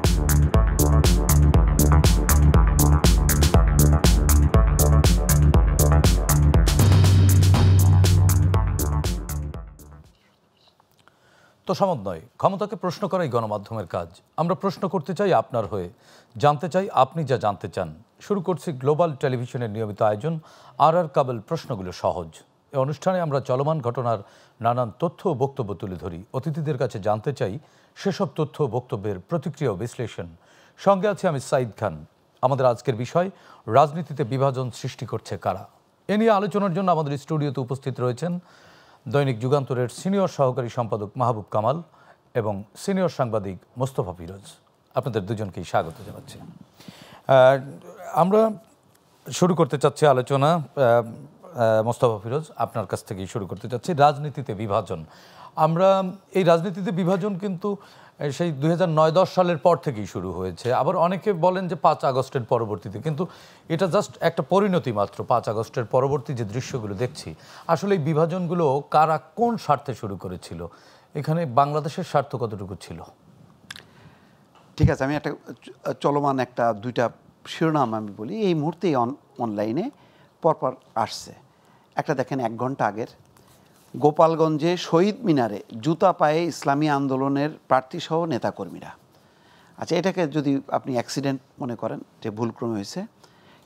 তো সমাজ নয়, ক্ষমতাকে প্রশ্ন করাই গণমাধ্যমের কাজ। আমরা প্রশ্ন করতে চাই আপনার হয়ে, জানতে চাই আপনি যা জানতে চান। শুরু করছি গ্লোবাল টেলিভিশনের নিয়মিত আয়োজন আর কাবল প্রশ্নগুলো সহজ। এই অনুষ্ঠানে আমরা চলমান ঘটনার নানান তথ্য ও বক্তব্য তুলে ধরি। অতিথিদের কাছে জানতে চাই সেসব তথ্য ও বক্তব্যের প্রতিক্রিয়া ও বিশ্লেষণ। সঙ্গে আছি আমি সাইদ খান। আমাদের আজকের বিষয়, রাজনীতিতে বিভাজন সৃষ্টি করছে কারা। এ নিয়ে আলোচনার জন্য আমাদের স্টুডিওতে উপস্থিত রয়েছেন দৈনিক যুগান্তরের সিনিয়র সহকারী সম্পাদক মাহবুব কামাল এবং সিনিয়র সাংবাদিক মোস্তফা ফিরোজ। আপনাদের দুজনকেই স্বাগত জানাচ্ছি। আমরা শুরু করতে চাচ্ছি আলোচনা। মোস্তফা ফিরোজ, আপনার কাছ থেকেই শুরু করতে চাচ্ছি। রাজনীতিতে বিভাজন, আমরা এই রাজনীতিতে বিভাজন কিন্তু সেই 2009-10 সালের পর থেকেই শুরু হয়েছে। আবার অনেকে বলেন যে 5 আগস্টের পরবর্তীতে, কিন্তু এটা জাস্ট একটা পরিণতি মাত্র। 5 আগস্টের পরবর্তী যে দৃশ্যগুলো দেখছি, আসলে এই বিভাজনগুলো কারা কোন স্বার্থে শুরু করেছিল? এখানে বাংলাদেশের স্বার্থ কতটুকু ছিল? ঠিক আছে, আমি একটা চলমান দুইটা শিরোনাম আমি বলি। এই মুহূর্তে অনলাইনে পরপর আসছে। একটা দেখেন, 1 ঘন্টা আগের গোপালগঞ্জে শহীদ মিনারে জুতা পায়ে ইসলামী আন্দোলনের প্রার্থীসহ নেতাকর্মীরা। আচ্ছা, এটাকে যদি আপনি অ্যাক্সিডেন্ট মনে করেন যে ভুলক্রমে হয়েছে,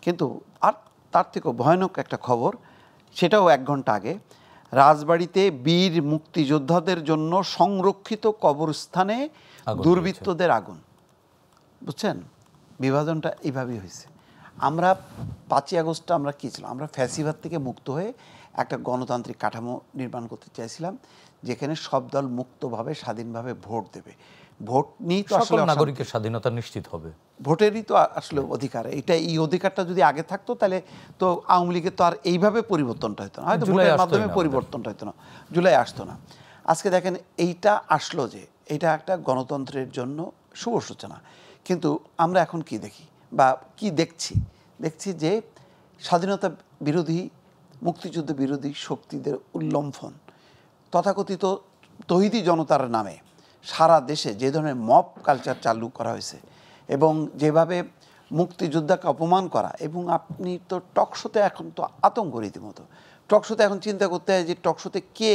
কিন্তু আর তার থেকেও ভয়ানক একটা খবর, সেটাও 1 ঘন্টা আগে। রাজবাড়িতে বীর মুক্তিযোদ্ধাদের জন্য সংরক্ষিত কবরস্থানে দুর্বৃত্তদের আগুন। বুঝছেন, বিভাজনটা এইভাবেই হয়েছে। আমরা 5ই আগস্টটা আমরা কী ছিলাম? আমরা ফ্যাসিবাদ থেকে মুক্ত হয়ে একটা গণতান্ত্রিক কাঠামো নির্মাণ করতে চাইছিলাম, যেখানে সব দল মুক্তভাবে স্বাধীনভাবে ভোট দেবে। ভোট নিয়েই তো আসলে নাগরিকের স্বাধীনতা নিশ্চিত হবে। ভোটেরই তো আসলে অধিকার। এই অধিকারটা যদি আগে থাকতো, তাহলে তো আওয়ামী লীগের তো আর এইভাবে পরিবর্তনটা হতো না, হয়তো ভোটের মাধ্যমে পরিবর্তনটা হতো না, জুলাই আসতো না। আজকে দেখেন এইটা আসলো, যে এটা একটা গণতন্ত্রের জন্য শুভ সূচনা। কিন্তু আমরা এখন কি দেখি বা কি দেখছি যে স্বাধীনতা বিরোধী, মুক্তিযুদ্ধ বিরোধী শক্তিদের উল্লম্ফন, তথাকথিত তৌহিদি জনতার নামে সারা দেশে যে ধরনের মব কালচার চালু করা হয়েছে, এবং যেভাবে মুক্তিযোদ্ধাকে অপমান করা। এবং আপনি তো টকশোতে এখন তো আতঙ্ক রীতিমতো। টকশোতে এখন চিন্তা করতে হয় যে টকশোতে কে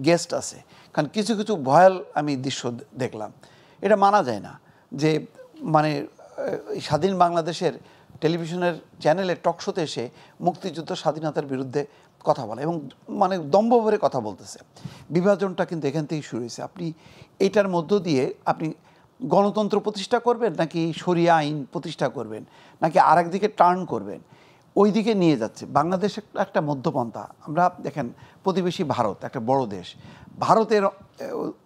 গেস্ট আছে, কারণ কিছু কিছু ভয়াল আমি দৃশ্য দেখলাম। এটা মানা যায় না যে মানে স্বাধীন বাংলাদেশের টেলিভিশনের চ্যানেলে টকশোতে এসে মুক্তিযুদ্ধ স্বাধীনতার বিরুদ্ধে কথা বলে এবং মানে দম্ভ ভরে কথা বলতেছে। বিভাজনটা কিন্তু এখান থেকেই শুরু হয়েছে। আপনি এটার মধ্য দিয়ে আপনি গণতন্ত্র প্রতিষ্ঠা করবেন, নাকি শরিয়া আইন প্রতিষ্ঠা করবেন, নাকি আরেক দিকে টার্ন করবেন, ওই দিকে নিয়ে যাচ্ছে বাংলাদেশ একটা মধ্যপন্থা। আমরা দেখেন, প্রতিবেশী ভারত একটা বড় দেশ। ভারতের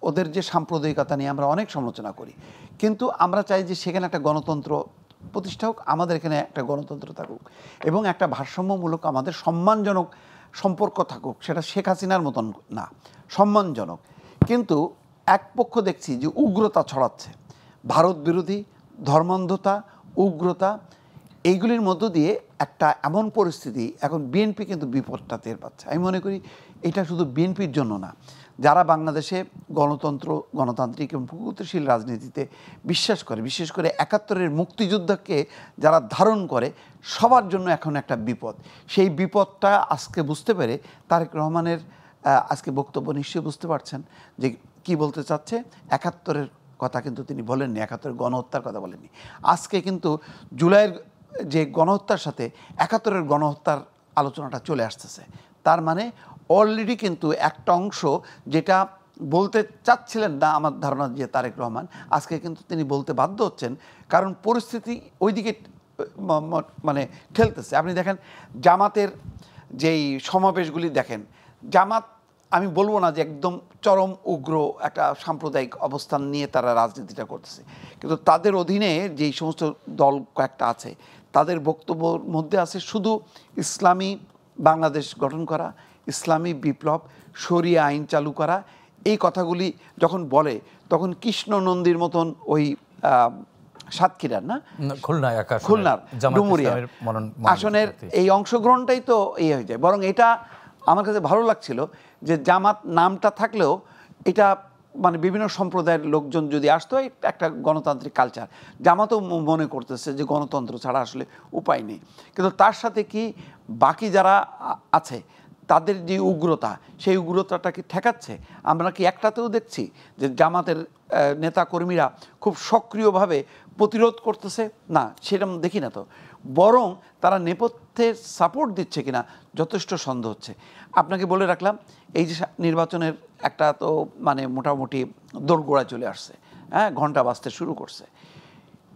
ওদের যে সাম্প্রদায়িকতা নিয়ে আমরা অনেক সমালোচনা করি, কিন্তু আমরা চাই যে সেখানে একটা গণতন্ত্র প্রতিষ্ঠা হোক, আমাদের এখানে একটা গণতন্ত্র থাকুক, এবং একটা ভারসাম্যমূলক আমাদের সম্মানজনক সম্পর্ক থাকুক। সেটা শেখ হাসিনার মতন না, সম্মানজনক। কিন্তু এক পক্ষ দেখছি যে উগ্রতা ছড়াচ্ছে, ভারত বিরোধী, ধর্মান্ধতা, উগ্রতা, এইগুলির মধ্য দিয়ে একটা এমন পরিস্থিতি। এখন বিএনপি কিন্তু বিপদটা টের পাচ্ছে। আমি মনে করি এটা শুধু বিএনপির জন্য না, যারা বাংলাদেশে গণতান্ত্রিক এবং প্রগতিশীল রাজনীতিতে বিশ্বাস করে, বিশেষ করে 71-এর মুক্তিযুদ্ধকে যারা ধারণ করে, সবার জন্য এখন একটা বিপদ। সেই বিপদটা আজকে বুঝতে পেরে তারেক রহমানের আজকে বক্তব্য নিশ্চয়ই বুঝতে পারছেন যে কি বলতে চাচ্ছে। 71-এর কথা কিন্তু তিনি বলেননি, 71-এর গণহত্যার কথা বলেননি। আজকে কিন্তু জুলাইয়ের যে গণহত্যার সাথে 71-এর গণহত্যার আলোচনাটা চলে আসতেছে। তার মানে অলরেডি কিন্তু একটা অংশ যেটা বলতে চাচ্ছিলেন না আমার ধারণা যে তারেক রহমান, আজকে কিন্তু তিনি বলতে বাধ্য হচ্ছেন, কারণ পরিস্থিতি ওইদিকে মানে ঠেলতেছে। আপনি দেখেন জামাতের যেই সমাবেশগুলি দেখেন, জামাত আমি বলবো না যে একদম চরম উগ্র একটা সাম্প্রদায়িক অবস্থান নিয়ে তারা রাজনীতিটা করতেছে, কিন্তু তাদের অধীনে যেই সমস্ত দল কয়েকটা আছে, তাদের বক্তব্যের মধ্যে আছে শুধু ইসলামী বাংলাদেশ গঠন করা, ইসলামী বিপ্লব, শরিয়া আইন চালু করা। এই কথাগুলি যখন বলে, তখন কৃষ্ণ নন্দীর মতন ওই সাতক্ষীরার না খুলনার ডুমুরিয়া আসনের এই অংশগ্রহণটাই তো এই হয়ে যায়। বরং এটা আমার কাছে ভালো লাগছিল যে জামাত নামটা থাকলেও এটা মানে বিভিন্ন সম্প্রদায়ের লোকজন যদি আসতো, একটা গণতান্ত্রিক কালচার। জামাতও মনে করতেছে যে গণতন্ত্র ছাড়া আসলে উপায় নেই। কিন্তু তার সাথে কি বাকি যারা আছে তাদের যে উগ্রতা, সেই উগ্রতাটা কি ঠেকাচ্ছে? আমরা কি একটাতেও দেখছি যে জামাতের নেতাকর্মীরা খুব সক্রিয়ভাবে প্রতিরোধ করতেছে? না, সেরকম দেখি না তো। বরং তারা নেপথ্যে সাপোর্ট দিচ্ছে কিনা যথেষ্ট সন্দেহ হচ্ছে। আপনাকে বলে রাখলাম, এই যে নির্বাচনের একটা তো মানে মোটামুটি দোরগোড়া চলে আসছে, হ্যাঁ, ঘন্টা বাজতে শুরু করছে।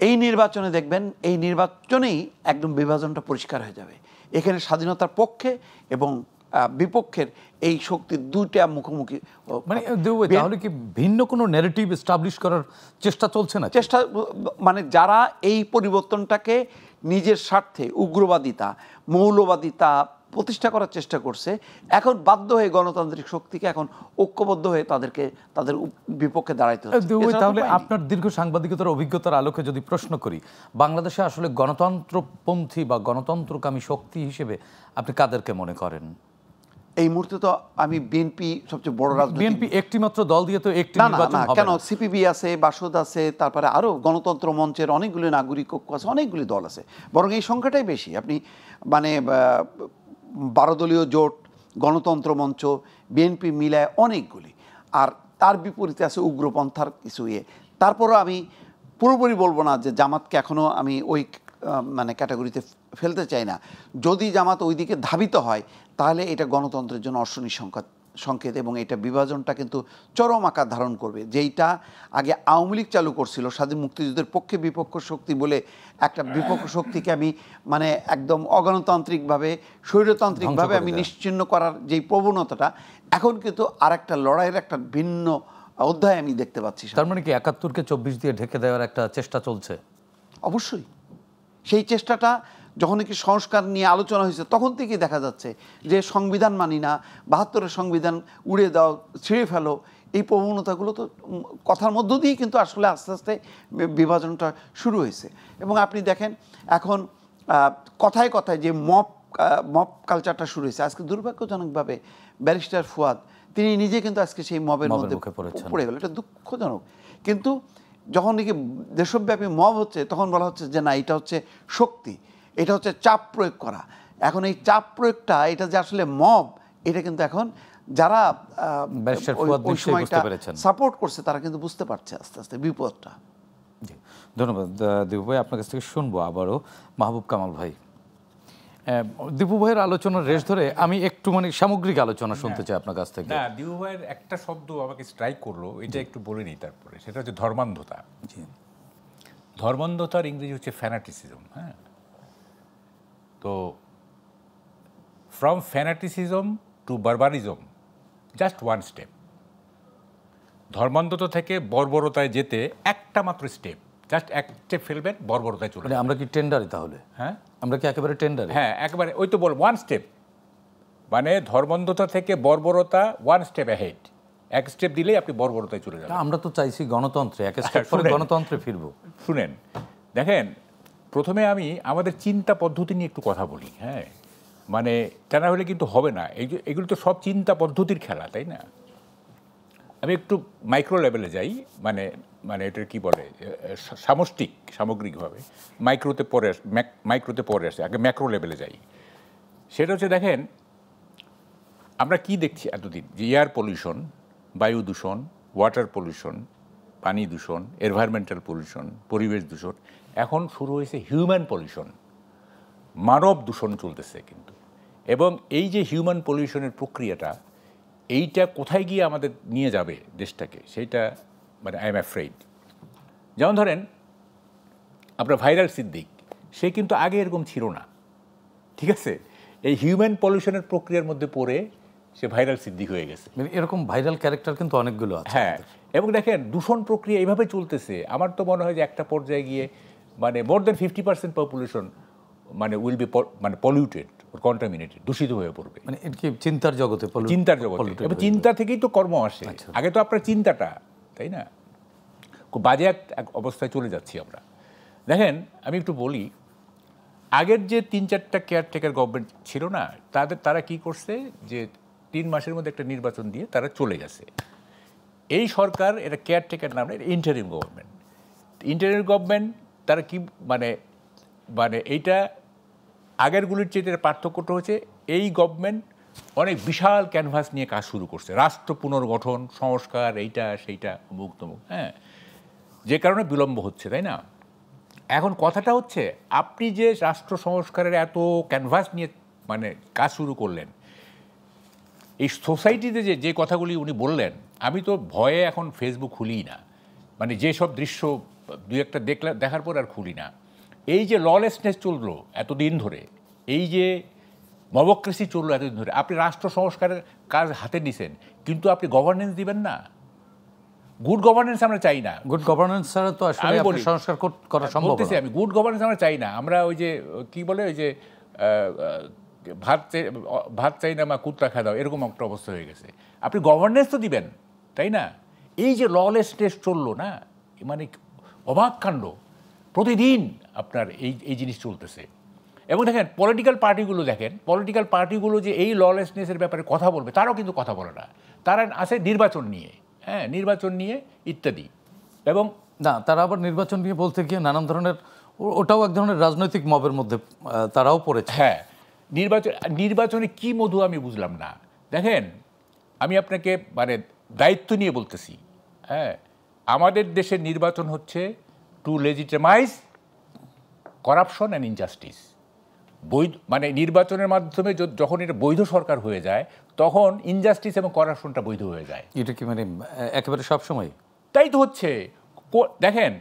এই নির্বাচনে দেখবেন, এই নির্বাচনেই একদম বিভাজনটা পরিষ্কার হয়ে যাবে। এখানে স্বাধীনতার পক্ষে এবং বিপক্ষের এই শক্তি দুইটা মুখোমুখি। মানে তাহলে কি ভিন্ন কোনো ন্যারেটিভ এস্টাবলিশ করার চেষ্টা চলছে না? চেষ্টা মানে যারা এই পরিবর্তনটাকে নিজের স্বার্থে উগ্রবাদিতা, মৌলবাদিতা প্রতিষ্ঠা করার চেষ্টা করছে, এখন বাধ্য হয়ে গণতান্ত্রিক শক্তিকে এখন ঐক্যবদ্ধ হয়ে তাদের বিপক্ষে দাঁড়াইতে হচ্ছে। তাহলে আপনার দীর্ঘ সাংবাদিকতার অভিজ্ঞতার আলোকে যদি প্রশ্ন করি, বাংলাদেশে আসলে গণতন্ত্রপন্থী বা গণতন্ত্রকামী শক্তি হিসেবে আপনি কাদেরকে মনে করেন? এই মুহূর্তে তো আমি বিএনপি সবচেয়ে বড় রাজনৈতিক, বিএনপি একটি মাত্র দল দিয়ে তো একটি নির্বাচন হবে না। কেন, সিপিবি আছে, বাসদ আছে, তারপরে আরো গণতন্ত্র মঞ্চের অনেকগুলি নাগরিক ঐক্য আছে, অনেকগুলি দল আছে। বরং এই সংখ্যাটাই বেশি। আপনি মানে 12 দলীয় জোট, গণতন্ত্র মঞ্চ, বিএনপি মিলায় অনেকগুলি। আর তার বিপরীতে আছে উগ্রপন্থার কিছু ইয়ে। তারপরও আমি পুরোপুরি বলবো না যে জামাতকে এখনো আমি ওই মানে ক্যাটাগরিতে ফেলতে চাই না। যদি জামাত ওই দিকে ধাবিত হয় তাহলে এটা গণতন্ত্রের জন্য অশনি সংকেত, এবং এটা বিভাজনটা কিন্তু চরম আকার ধারণ করবে। যেইটা আগে আওয়ামী লীগ চালু করছিল, স্বাধীন মুক্তিযুদ্ধের পক্ষে বিপক্ষ শক্তি বলে একটা বিপক্ষ শক্তিকে আমি মানে একদম অগণতান্ত্রিকভাবে, স্বৈরতান্ত্রিকভাবে আমি নিশ্চিহ্ন করার যেই প্রবণতাটা, এখন কিন্তু আর একটা লড়াইয়ের একটা ভিন্ন অধ্যায় আমি দেখতে পাচ্ছি। তার মানে কি ৭১কে ২৪ দিয়ে ঢেকে দেওয়ার একটা চেষ্টা চলছে? অবশ্যই। সেই চেষ্টাটা যখন কি সংস্কার নিয়ে আলোচনা হয়েছে তখন থেকেই দেখা যাচ্ছে যে সংবিধান মানি না, ৭২-এর সংবিধান উড়িয়ে দাও, ছিঁড়ে ফেলো, এই প্রবণতাগুলো তো কথার মধ্য দিয়েই কিন্তু আসলে আস্তে আস্তে বিভাজনটা শুরু হয়েছে। এবং আপনি দেখেন এখন কথায় কথায় যে মব কালচারটা শুরু হয়েছে, আজকে দুর্ভাগ্যজনকভাবে ব্যারিস্টার ফুয়াদ তিনি নিজে কিন্তু আজকে সেই মবের মধ্যে পড়ে গেল। এটা দুঃখজনক। কিন্তু যখন নাকি দেশব্যাপী মব হচ্ছে তখন বলা হচ্ছে যে না, এটা হচ্ছে শক্তি, এটা হচ্ছে চাপ প্রয়োগ করা। এখন এই চাপ প্রয়োগটা, এটা যে আসলে মব, এটা কিন্তু এখন যারা ওই সময়টা সাপোর্ট করছে তারা কিন্তু বুঝতে পারছে আস্তে আস্তে বিপদটা। ধন্যবাদ দীপু ভাই। আপনার কাছ থেকে শুনবো আবারও মাহবুব কামাল ভাই। দীপু ভাইয়ের আলোচনার রেশ ধরে আমি একটু মানে সামগ্রিক আলোচনা শুনতে চাই আপনার কাছ থেকে। না, দীপু ভাইয়ের একটা শব্দ আমাকে স্ট্রাইক করলো, এটা একটু বলে নিই তারপরে। সেটা হচ্ছে ধর্মান্ধতা। ধর্মান্ধতার ইংরেজি হচ্ছে ফ্যানাটিসিজম। হ্যাঁ, তো from fanaticism to barbarism just one step. ধর্মান্ধতা থেকে বর্বরতায় যেতে একটা মাত্র স্টেপ, জাস্ট এক স্টেপ ফেলবেন, বর্বরতায় চলে। মানে আমরা কি টেন্ডারি তাহলে? হ্যাঁ, আমরা কি একেবারে টেন্ডারি? হ্যাঁ, একেবারে ওই তো বল, ওয়ান স্টেপ। মানে ধর্মান্ধতা থেকে বর্বরতা, ওয়ান স্টেপ অ্যাহেড। এক স্টেপ দিলেই আপনি বর্বরতায় চলে যাবেন। আমরা তো চাইছি গণতন্ত্রে, এক স্টেপ পরে গণতন্ত্রে ফিরবো। শুনেন, দেখেন, প্রথমে আমি আমাদের চিন্তা পদ্ধতি নিয়ে একটু কথা বলি। হ্যাঁ, মানে তা না হলে কিন্তু হবে না। এগুলো তো সব চিন্তা পদ্ধতির খেলা, তাই না? আমি একটু মাইক্রো লেভেলে যাই, মানে মানে এটা কি বলে, সামগ্রিকভাবে। মাইক্রোতে পরে আসে, আগে ম্যাক্রো লেভেলে যাই। সেটা হচ্ছে, দেখেন, আমরা কি দেখছি এতদিন, যে এয়ার পলিউশন, বায়ু দূষণ, ওয়াটার পলিউশন, পানি দূষণ, এনভায়রনমেন্টাল পলিউশন, পরিবেশ দূষণ। এখন শুরু হয়েছে হিউম্যান পলিউশন, মানব দূষণ চলতেছে কিন্তু। এবং এই যে হিউম্যান পলিউশনের প্রক্রিয়াটা, এইটা কোথায় গিয়ে আমাদের নিয়ে যাবে দেশটাকে, সেইটা মানে আই এম অ্যাফ্রেইড। যেমন ধরেন আপনার ভাইরাল সিদ্দিক, সে কিন্তু আগে এরকম ছিল না, ঠিক আছে? এই হিউম্যান পলিউশনের প্রক্রিয়ার মধ্যে পড়ে সে ভাইরাল সিদ্দিক হয়ে গেছে। এরকম ভাইরাল ক্যারেক্টার কিন্তু অনেকগুলো আছে। হ্যাঁ, এবং দেখেন দূষণ প্রক্রিয়া এইভাবে চলতেছে। আমার তো মনে হয় যে একটা পর্যায়ে গিয়ে মানে মোর দেন 50% পপুলেশন মানে উইল বি মানে পলিউটেড, কন্টামিনেটেড, দূষিত হয়ে পড়বে। মানে কি চিন্তার জগতে, চিন্তার জগতে। এবং চিন্তা থেকেই তো কর্ম আসে। আগে তো আপনার চিন্তাটা, তাই না? খুব বাজে এক অবস্থায় চলে যাচ্ছি আমরা। দেখেন, আমি একটু বলি, আগের যে ৩-৪টা কেয়ারটেকার গভর্নমেন্ট ছিল না, তারা কি করছে, যে 3 মাসের মধ্যে একটা নির্বাচন দিয়ে তারা চলে গেছে। এই সরকার এটা কেয়ারটেকার নাম না, এটা ইন্টারিম গভর্নমেন্ট। ইন্টারিম গভর্নমেন্ট তারা কি মানে মানে এইটা আগেরগুলির চেয়ে পার্থক্যটা হচ্ছে এই গভর্নমেন্ট অনেক বিশাল ক্যানভাস নিয়ে কাজ শুরু করছে, রাষ্ট্র পুনর্গঠন, সংস্কার, এইটা সেইটা অমুক তমুক, হ্যাঁ, যে কারণে বিলম্ব হচ্ছে, তাই না? এখন কথাটা হচ্ছে আপনি যে রাষ্ট্র সংস্কারের এত ক্যানভাস নিয়ে মানে কাজ শুরু করলেন, এই সোসাইটিতে যে কথাগুলি উনি বললেন, আমি তো ভয়ে এখন ফেসবুক খুলি না, মানে যেসব দৃশ্য দুই একটা দেখার পর আর খুলি না। এই যে ললেসনেস চললো এতদিন ধরে, এই যে মবক্রেসি চললো এতদিন ধরে, আপনি রাষ্ট্র সংস্কারের কাজ হাতে নিছেন, কিন্তু আপনি গভর্নেন্স দিবেন না। গুড গভর্নেন্স আমরা চাই না। গুড গভর্নেন্স ছাড়া তো আসলে আপনি সংস্কার করা সম্ভব না। আমি গুড গভর্নেন্স আমরা চাই না। আমরা ওই যে কি বলে ওই যে ভাত চাই না মা কুত্তা খা দাও, এরকম একটা অবস্থা হয়ে গেছে। আপনি গভর্নেন্স তো দিবেন, তাই না? এই যে ললেসনেস চললো না, মানে অবাক কাণ্ড, প্রতিদিন আপনার এই জিনিস চলতেছে। এবং দেখেন পলিটিক্যাল পার্টিগুলো যে এই ললেসনেসের ব্যাপারে কথা বলবে, তারাও কিন্তু কথা বলে না। তারা আছে নির্বাচন নিয়ে, হ্যাঁ, নির্বাচন নিয়ে ইত্যাদি। এবং না, তারা আবার নির্বাচন নিয়ে বলতে গিয়ে নানান ধরনের, ওটাও এক ধরনের রাজনৈতিক মবের মধ্যে তারাও পড়েছে। হ্যাঁ, নির্বাচনে কি মধু আমি বুঝলাম না। দেখেন, আমি আপনাকে মানে দায়িত্ব নিয়ে বলতেছি, হ্যাঁ, আমাদের দেশের নির্বাচন হচ্ছে to legitimise corruption and injustice. মানে নির্বাচনের মাধ্যমে যখন এটা বৈধ সরকার হয়ে যায়, তখন ইনজাস্টিস এবং করাপশনটা বৈধ হয়ে যায়। এটা কি মানে একেবারে সবসময় তাই তো হচ্ছে। দেখেন,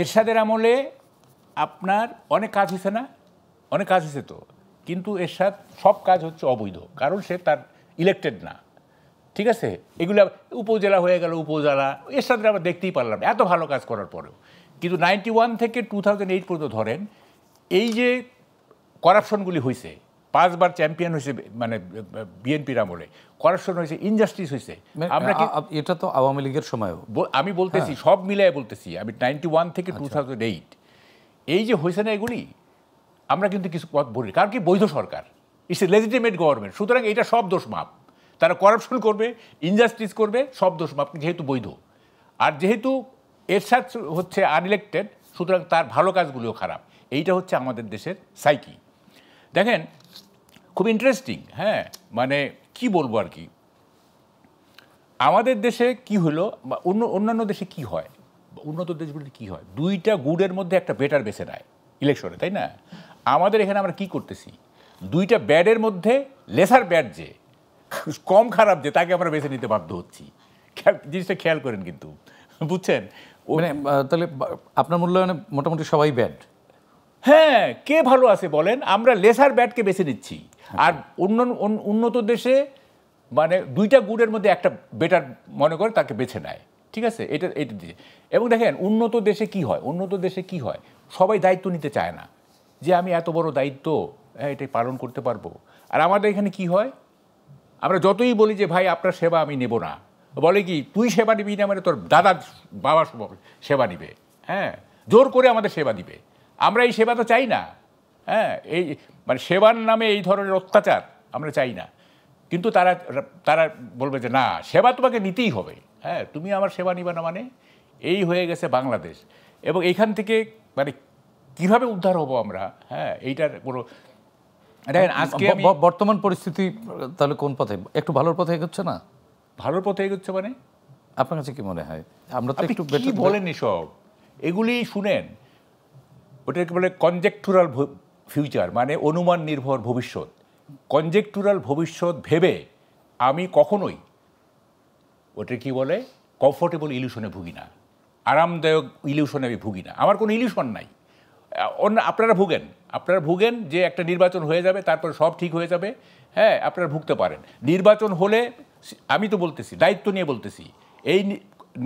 এরশাদের আমলে আপনার অনেক কাজ হয়েছে না? অনেক কাজ হয়েছে তো, কিন্তু এরশাদ সব কাজ হচ্ছে অবৈধ, কারণ সে তার ইলেক্টেড না। ঠিক আছে, এগুলো উপজেলা হয়ে গেল, উপজেলা এরশাদের আমরা দেখতেই পারলাম এত ভালো কাজ করার পরেও। কিন্তু 91 থেকে 2008 পর্যন্ত ধরেন, এই যে করাপশনগুলি হয়েছে, 5 বার চ্যাম্পিয়ন হয়েছে, মানে বিএনপির আমলে করাপশন হয়েছে, ইনজাস্টিস হয়েছে। আমরা এটা তো আওয়ামী লীগের সময়ও আমি বলতেছি, সব মিলাই বলতেছি, আমি 91 থেকে 2008 এই যে হয়েছে না, এগুলি আমরা কিন্তু কিছু পথ বলি, কারণ কি বৈধ সরকার, ইটস এ লেজিটিমেট গভর্নমেন্ট, সুতরাং এটা সব দোষ মাপ। তারা করাপশন করবে, ইনজাস্টিস করবে, সব দোষ মাপ, যেহেতু বৈধ। আর যেহেতু এরশাদ হচ্ছে আনইলেক্টেড, সুতরাং তার ভালো কাজগুলিও খারাপ। এইটা হচ্ছে আমাদের দেশের সাইকি। দেখেন, খুব ইন্টারেস্টিং, হ্যাঁ, মানে কি বলবো আর কি, আমাদের দেশে কি হলো বা অন্যান্য দেশে কি হয়, উন্নত দেশগুলিতে কি হয়, দুইটা গুডের মধ্যে একটা বেটার বেছে নেয় ইলেকশনে, তাই না? আমাদের এখানে আমরা কি করতেছি, দুইটা ব্যাডের মধ্যে লেসার ব্যাড যে কম খারাপ যে তাকে আমরা বেছে নিতে বাধ্য হচ্ছি। জিনিসটা খেয়াল করেন কিন্তু, বুঝছেন? মানে তাহলে আপনার মূল্যায়নে মোটামুটি সবাই ব্যাড। হ্যাঁ, কে ভালো আছে বলেন? আমরা লেসার ব্যাডকে বেছে নিচ্ছি। আর উন্নত দেশে মানে দুইটা গুডের মধ্যে একটা বেটার মনে করে তাকে বেছে নেয়, ঠিক আছে? এটা দিয়ে। এবং দেখেন উন্নত দেশে কি হয়, সবাই দায়িত্ব নিতে চায় না, যে আমি এত বড় দায়িত্ব এটাই পালন করতে পারবো। আর আমাদের এখানে কি হয়, আমরা যতই বলি যে ভাই আপনার সেবা আমি নেব না, বলে কি তুই সেবা নিবি না, মানে তোর দাদা বাবা সেবা নিবে, হ্যাঁ, জোর করে আমাদের সেবা দিবে। আমরা এই সেবা তো চাই না, হ্যাঁ, এই মানে সেবার নামে এই ধরনের অত্যাচার আমরা চাই না। কিন্তু তারা বলবে যে না, সেবা তোমাকে নিতেই হবে, হ্যাঁ, তুমি আমার সেবা নিবে না, মানে এই হয়ে গেছে বাংলাদেশ। এবং এইখান থেকে মানে কিভাবে উদ্ধার হব আমরা, হ্যাঁ, এইটার কোনো দেখেন আজকে বর্তমান পরিস্থিতি তাহলে কোন পথে, একটু ভালোর পথে এগোচ্ছে না? ভালোর পথে এগোচ্ছে মানে আপনার কাছে কি মনে হয়? আমরা তো একটু কি বলেন এসব, এগুলি শুনেন, ওটাকে বলে কনজেকচুরাল ফিউচার, মানে অনুমান নির্ভর ভবিষ্যৎ। কনজেকচুরাল ভবিষ্যৎ ভেবে আমি কখনোই ওটা কি বলে কমফোর্টেবল ইলিউশনে ভুগি না, আরামদায়ক ইলিউশনে আমি ভুগি না। আমার কোনো ইলিউশন নাই। আপনারা ভুগেন যে একটা নির্বাচন হয়ে যাবে, তারপরে সব ঠিক হয়ে যাবে, হ্যাঁ, আপনারা ভুগতে পারেন। নির্বাচন হলে আমি তো বলতেছি, দায়িত্ব নিয়ে বলতেছি, এই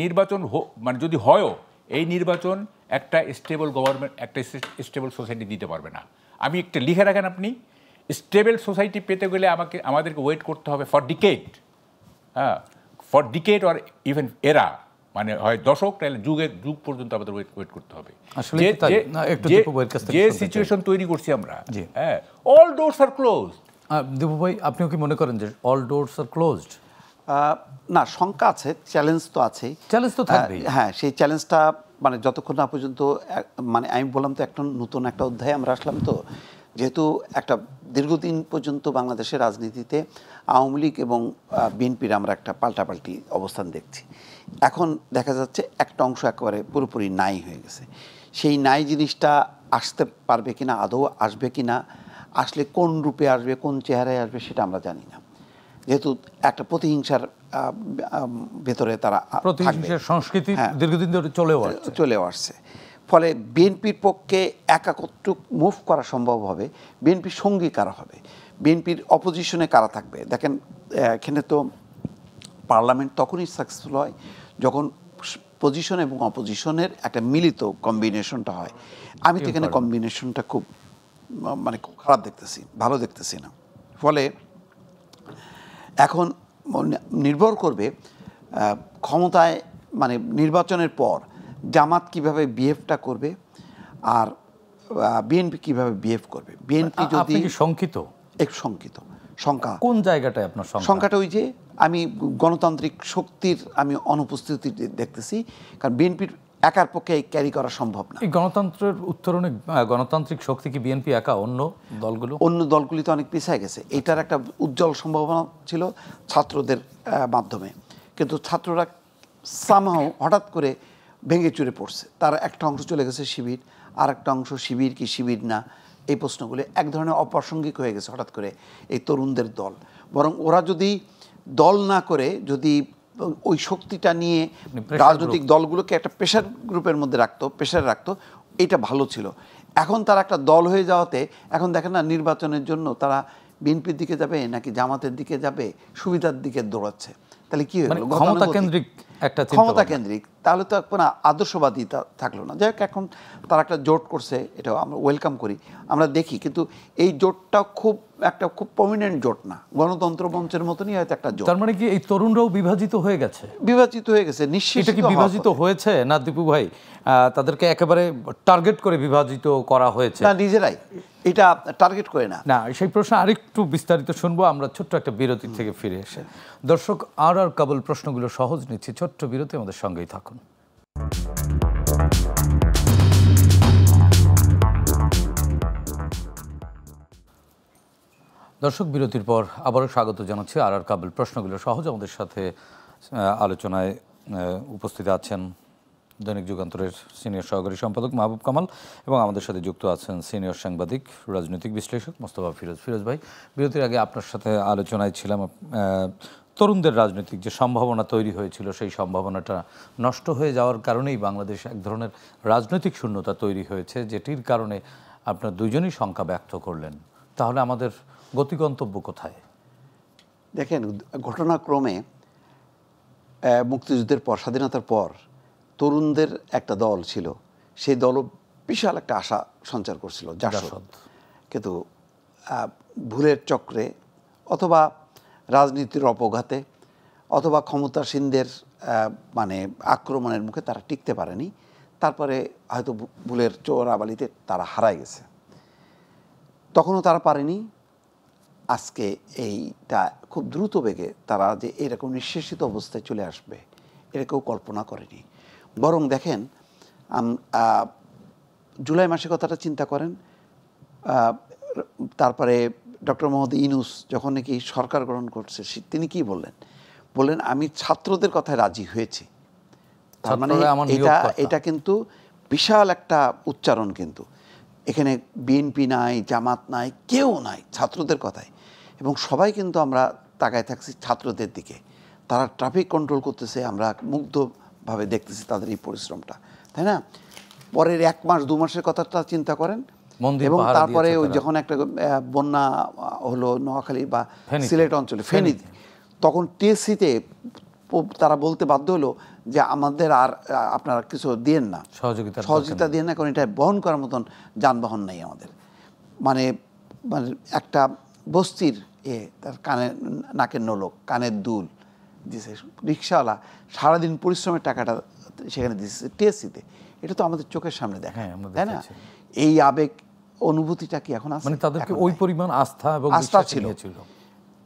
নির্বাচন মানে যদি হয়ও, এই নির্বাচন একটা স্টেবল গভর্নমেন্ট, একটা স্টেবল সোসাইটি দিতে পারবে না। আমি একটা লিখে রাখেন, আপনি স্টেবল সোসাইটি পেতে গেলে আমাদেরকে ওয়েট করতে হবে ফর ডিকেড, হ্যাঁ, ফর ডিকেড অর ইভেন এরা, মানে হয় দশক, তাহলে যুগ পর্যন্ত আমাদের ওয়েট করতে হবে। যে সিচুয়েশন তৈরি করছি আমরা, হ্যাঁ, অল ডোরস আর ক্লোজড। দীপু ভাই, আপনিও কি মনে করেন যে অল ডোরস আর ক্লোজড? না, শঙ্কা আছে, চ্যালেঞ্জ তো আছেই। চ্যালেঞ্জ তো থাকবেই। হ্যাঁ, সেই চ্যালেঞ্জটা মানে যতক্ষণ না পর্যন্ত মানে আমি বললাম তো একটা নতুন একটা অধ্যায়ে আমরা আসলাম, তো যেহেতু একটা দীর্ঘদিন পর্যন্ত বাংলাদেশের রাজনীতিতে আওয়ামী লীগ এবং বিএনপির আমরা একটা পাল্টাপাল্টি অবস্থান দেখছি। এখন দেখা যাচ্ছে একটা অংশ একেবারে পুরোপুরি নাই হয়ে গেছে। সেই নাই জিনিসটা আসতে পারবে কিনা, আদৌ আসবে কিনা, আসলে কোন রূপে আসবে, কোন চেহারায় আসবে সেটা আমরা জানি না। যেহেতু একটা প্রতিহিংসার ভেতরে তারা প্রতিহিংসার সংস্কৃতি দীর্ঘদিন ধরে চলেও আসছে। ফলে বিএনপির পক্ষে একাকটুক মুভ করা সম্ভব হবে, বিএনপির সঙ্গী কারা হবে, বিএনপির অপোজিশনে কারা থাকবে। দেখেন এখানে তো পার্লামেন্ট তখনই সাকসেসফুল হয় যখন পজিশন এবং অপোজিশনের একটা মিলিত কম্বিনেশনটা হয়। আমি তো এখানে কম্বিনেশনটা খুব মানে খুব খারাপ দেখতেছি, ভালো দেখতেছি না। ফলে এখন নির্ভর করবে ক্ষমতায় মানে নির্বাচনের পর জামাত কিভাবে বিহেভটা করবে আর বিএনপি কিভাবে বিহেভ করবে। বিএনপি যদি শঙ্কিত, একটু শঙ্কিত, শঙ্কা কোন জায়গাটায় আপনার শঙ্কাটা ওই যে আমি গণতান্ত্রিক শক্তির আমি অনুপস্থিতি দেখতেছি, কারণ বিএনপির একার পক্ষে ক্যারি করা সম্ভব না। এই গণতন্ত্রের উত্তরণে গণতান্ত্রিক শক্তি কি বিএনপি একা? অন্য দলগুলি তো অনেক পিছিয়ে গেছে। এটার একটা উজ্জ্বল সম্ভাবনা ছিল ছাত্রদের মাধ্যমে, কিন্তু ছাত্ররা সামহাও হঠাৎ করে ভেঙে চুরে পড়ছে। তার একটা অংশ চলে গেছে শিবির, আর একটা অংশ শিবির কি শিবির না, এই প্রশ্নগুলো এক ধরনের অপ্রাসঙ্গিক হয়ে গেছে হঠাৎ করে এই তরুণদের দল। বরং ওরা যদি দল না করে যদি ওই শক্তিটা নিয়ে রাজনৈতিক দলগুলোকে একটা প্রেশার গ্রুপের মধ্যে প্রেশারে রাখতো, এইটা ভালো ছিল। এখন তারা একটা দল হয়ে যাওয়াতে এখন দেখেন না নির্বাচনের জন্য তারা বিএনপির দিকে যাবে নাকি জামাতের দিকে যাবে, সুবিধার দিকে দৌড়াচ্ছে। তাহলে কি হয়ে গেল? ক্ষমতা কেন্দ্রিক, তাহলে তো কোনো আদর্শবাদী থাকলো না। যাই হোক, এখন তারা একটা জোট করছে, এটাও আমরা ওয়েলকাম করি, আমরা দেখি। কিন্তু এই জোটটা খুব প্রমিনেন্ট জোট না, গণতন্ত্র মঞ্চের মতনই হয়তো একটা জোট। তার মানে কি এই তরুণরাও বিভাজিত হয়ে গেছে? নিশ্চিত। এটা কি বিভাজিত হয়েছে না দীপু ভাই? তাদেরকে একেবারে টার্গেট করে বিভাজিত করা হয়েছে? না, নিজেরাই এটা টার্গেট করে না। সেই প্রশ্ন আরেকটু বিস্তারিত শুনবো আমরা ছোট্ট একটা বিরতি থেকে ফিরে এসে। দর্শক, আর কাবুল প্রশ্নগুলো সহজ নিচ্ছি, ছোট্ট বিরতি, আমাদের সঙ্গেই থাকুন। দর্শক, বিরতির পর আবারও স্বাগত জানাচ্ছি আর কাবুল প্রশ্নগুলো সহজ। আমাদের সাথে আলোচনায় উপস্থিত আছেন দৈনিক যুগান্তরের সিনিয়র সহকারী সম্পাদক মাহবুব কামাল এবং আমাদের সাথে যুক্ত আছেন সিনিয়র সাংবাদিক রাজনৈতিক বিশ্লেষক মোস্তফা ফিরোজ। ফিরোজ ভাই, বিরতির আগে আপনার সাথে আলোচনায় ছিলাম তরুণদের রাজনৈতিক যে সম্ভাবনা তৈরি হয়েছিল সেই সম্ভাবনাটা নষ্ট হয়ে যাওয়ার কারণেই বাংলাদেশ এক ধরনের রাজনৈতিক শূন্যতা তৈরি হয়েছে, যেটির কারণে আপনার দুজনই শঙ্কা ব্যক্ত করলেন। তাহলে আমাদের গতিগন্তব্য কোথায়? দেখেন, ঘটনাক্রমে মুক্তিযুদ্ধের পর, স্বাধীনতার পর তরুণদের একটা দল ছিল, সেই দলও বিশাল একটা আশা সঞ্চার করছিল, জাসদ। কিন্তু ভুলের চক্রে অথবা রাজনীতির অপঘাতে অথবা ক্ষমতাসীনদের মানে আক্রমণের মুখে তারা টিকতে পারেনি। তারপরে হয়তো ভুলের চোরাবালিতে তারা হারায় গেছে। তখনও তারা পারেনি। আজকে এইটা খুব দ্রুত বেগে তারা যে এরকম নিঃশেষিত অবস্থায় চলে আসবে, এটা কেউ কল্পনা করেনি। বরং দেখেন, জুলাই মাসে কথাটা চিন্তা করেন, তারপরে ডক্টর মোহাম্মদ ইউনূস যখন নাকি সরকার গ্রহণ করছে, তিনি কি বললেন আমি ছাত্রদের কথায় রাজি হয়েছি। তার মানে এটা কিন্তু বিশাল একটা উচ্চারণ। কিন্তু এখানে বিএনপি নাই, জামাত নাই, কেউ নাই, ছাত্রদের কথায়। এবং সবাই কিন্তু আমরা তাকায় থাকছি ছাত্রদের দিকে। তারা ট্রাফিক কন্ট্রোল করতেছে, আমরা মুগ্ধভাবে দেখতেছি তাদের এই পরিশ্রমটা, তাই না? পরের 1 মাস 2 মাসের কথাটা চিন্তা করেন। এবং তারপরে ওই যখন একটা বন্যা হলো নোয়াখালী বা সিলেট অঞ্চলে, ফেনীতে, তখন টিএসসিতে তারা বলতে বাধ্য হলো যে আমাদের আর আপনারা কিছু দিয়েন না, সহযোগিতা দিয়েন না, কারণ এটা বহন করার মতন যানবাহন নেই আমাদের। মানে একটা বস্তির তার কানে নাকের নলক, কানের দুল দিছে রিক্সাওয়ালা, সারাদিন পরিশ্রমের টাকাটা সেখানে দিচ্ছে টিএসসিতে। এটা তো আমাদের চোখের সামনে দেখা, তাই না? এই আবেগ অনুভূতিটা কি এখন আছে? মানে তাদেরকে ওই পরিমাণ আস্থা এবং আস্থা ছিল।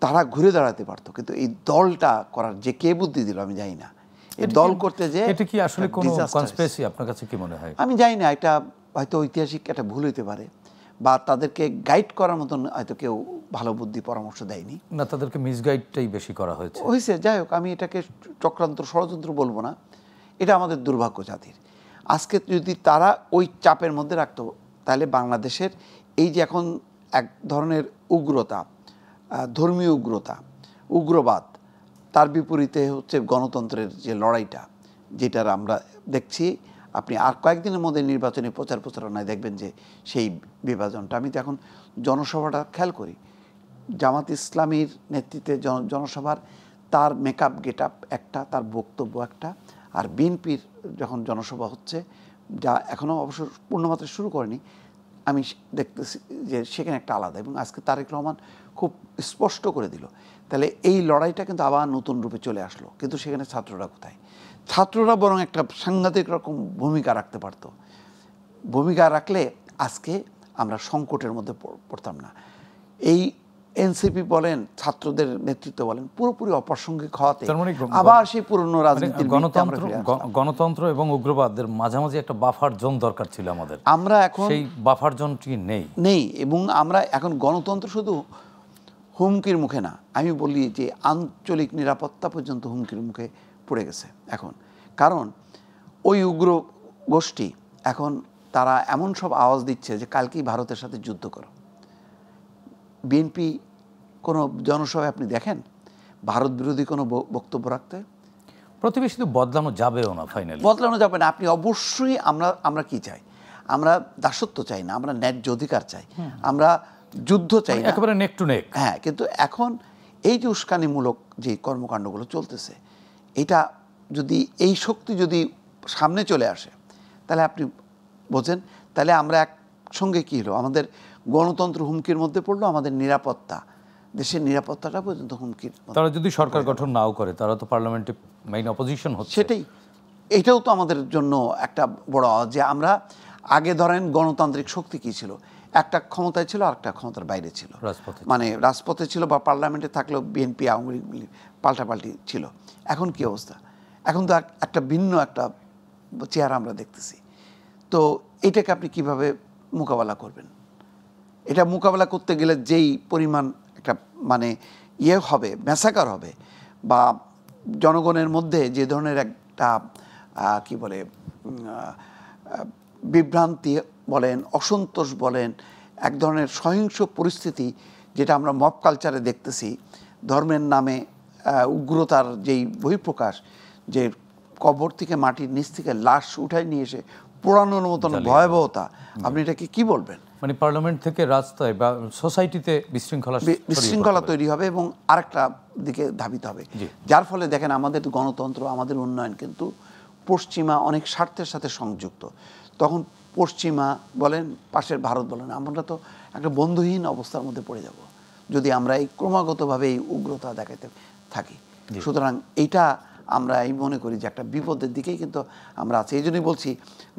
তারা ঘুরে দাঁড়াতে পারতো, কিন্তু এই দলটা করার যে কে বুদ্ধি দিল আমি জানি না। এই দল করতে যে এটা কি আসলে কোনো কনস্পিরেসি আপনার কাছে কি মনে হয়? আমি জানি না, এটা হয়তো ঐতিহাসিক একটা ভুল হইতে পারে, বা তাদেরকে গাইড করার মতন হয়তো কেউ ভালো বুদ্ধি পরামর্শ দেয়নি, না তাদেরকে মিসগাইডটাই বেশি করা হয়েছে। যাই হোক, আমি এটাকে চক্রান্ত ষড়যন্ত্র বলবো না, এটা আমাদের দুর্ভাগ্য জাতির। আজকে যদি তারা ওই চাপের মধ্যে রাখতো, তাহলে বাংলাদেশের এই যে এখন এক ধরনের উগ্রতা, ধর্মীয় উগ্রতা, উগ্রবাদ, তার বিপরীতে হচ্ছে গণতন্ত্রের যে লড়াইটা, যেটার আমরা দেখছি, আপনি আর কয়েকদিনের মধ্যে নির্বাচনী প্রচার প্রচারণায় দেখবেন যে সেই বিভাজনটা। আমি তো এখন জনসভাটা খেয়াল করি, জামাত ইসলামীর নেতৃত্বে জনসভার তার মেকআপ গেট আপ একটা, তার বক্তব্য একটা, আর বিএনপির যখন জনসভা হচ্ছে, যা এখনও অবশ্য পূর্ণমাত্রায় শুরু করেনি, আমি দেখতেছি যে সেখানে একটা আলাদা। এবং আজকে তারেক রহমান খুব স্পষ্ট করে দিল, তাহলে এই লড়াইটা কিন্তু আবার নতুন রূপে চলে আসলো। কিন্তু সেখানে ছাত্ররা কোথায়? ছাত্ররা বরং একটা সাংঘাতিক রকম ভূমিকা রাখতে পারত। ভূমিকা রাখলে আজকে আমরা সংকটের মধ্যে পড়তাম না। এই এনসিপি বলেন, ছাত্রদের নেতৃত্ব বলেন, পুরোপুরি অপ্রাসঙ্গিক হওয়াতে আবার সেই পুরনো রাজনীতির গণতন্ত্র এবং উগ্রবাদের মাঝামাঝি একটা বাফার জোন দরকার ছিল আমাদের। আমরা এখন সেই বাফার জোনটি নেই। এবং আমরা এখন গণতন্ত্র শুধু হুমকির মুখে না, আমি বলি যে আঞ্চলিক নিরাপত্তা পর্যন্ত হুমকির মুখে পড়ে গেছে এখন। কারণ ওই উগ্র গোষ্ঠী এখন তারা এমন সব আওয়াজ দিচ্ছে যে কালকেই ভারতের সাথে যুদ্ধ করো। বিএনপি কোনো জনসভায় আপনি দেখেন ভারত বিরোধী কোনো বক্তব্য রাখতে? প্রতিবেশী তো বদলানো যাবেও না, ফাইনালি বদলানো যাবে না। আপনি অবশ্যই, আমরা কি চাই? আমরা দাসত্ব চাই না, আমরা ন্যায্য অধিকার চাই, আমরা যুদ্ধ চাই না, একেবারে নেক টু নেক। হ্যাঁ, কিন্তু এখন এই যে উস্কানিমূলক যে কর্মকাণ্ডগুলো চলতেছে, এটা যদি এই শক্তি যদি সামনে চলে আসে, তাহলে আপনি বোঝেন, তাহলে আমরা একসঙ্গে কী হলো, আমাদের গণতন্ত্র হুমকির মধ্যে পড়লো, আমাদের নিরাপত্তা, দেশের নিরাপত্তাটা পর্যন্ত হুমকির। তারা যদি সরকার গঠন নাও করে, তারা তো পার্লামেন্টে মেইন অপোজিশন হচ্ছে। সেটাই, এটাও তো আমাদের জন্য একটা বড় আওয়াজ যে আমরা আগে ধরেন গণতান্ত্রিক শক্তি কী ছিল, একটা ক্ষমতায় ছিল আর একটা ক্ষমতার বাইরে ছিল, মানে রাজপথে ছিল বা পার্লামেন্টে থাকলেও বিএনপি আওয়ামী লীগ পাল্টাপাল্টি ছিল। এখন কি অবস্থা? এখন তো একটা ভিন্ন একটা চেহারা আমরা দেখতেছি। তো এটাকে আপনি কিভাবে মোকাবেলা করবেন? এটা মোকাবেলা করতে গেলে যেই পরিমাণ একটা মানে হবে, ম্যাসাকার হবে, বা জনগণের মধ্যে যে ধরনের একটা কি বলে বিভ্রান্তি বলেন, অসন্তোষ বলেন, এক ধরনের সহিংস পরিস্থিতি, যেটা আমরা মব কালচারে দেখতেছি, ধর্মের নামে উগ্রতার যেই বহিঃপ্রকাশ, যে কবর থেকে মাটির নিচ থেকে লাশ উঠায় নিয়ে এসে পোড়ানোর মতন ভয়াবহতা, আপনি এটাকে কি বলবেন? মানে পার্লামেন্ট থেকে রাস্তায় বা সোসাইটিতে বিশৃঙ্খলা তৈরি হবে এবং আরেকটা দিকে ধাবিত হবে, যার ফলে দেখেন আমাদের গণতন্ত্র, আমাদের উন্নয়ন কিন্তু পশ্চিমা অনেক স্বার্থের সাথে সংযুক্ত। তখন পশ্চিমা বলেন, পাশের ভারত বলেন, আমরা তো একটা বন্ধুহীন অবস্থার মধ্যে পড়ে যাব যদি আমরা এই ক্রমাগতভাবে এই উগ্রতা দেখাতে থাকি। সুতরাং এইটা আমরা এই মনে করি যে একটা বিপদের দিকেই কিন্তু আমরা আছি। এই জন্যই বলছি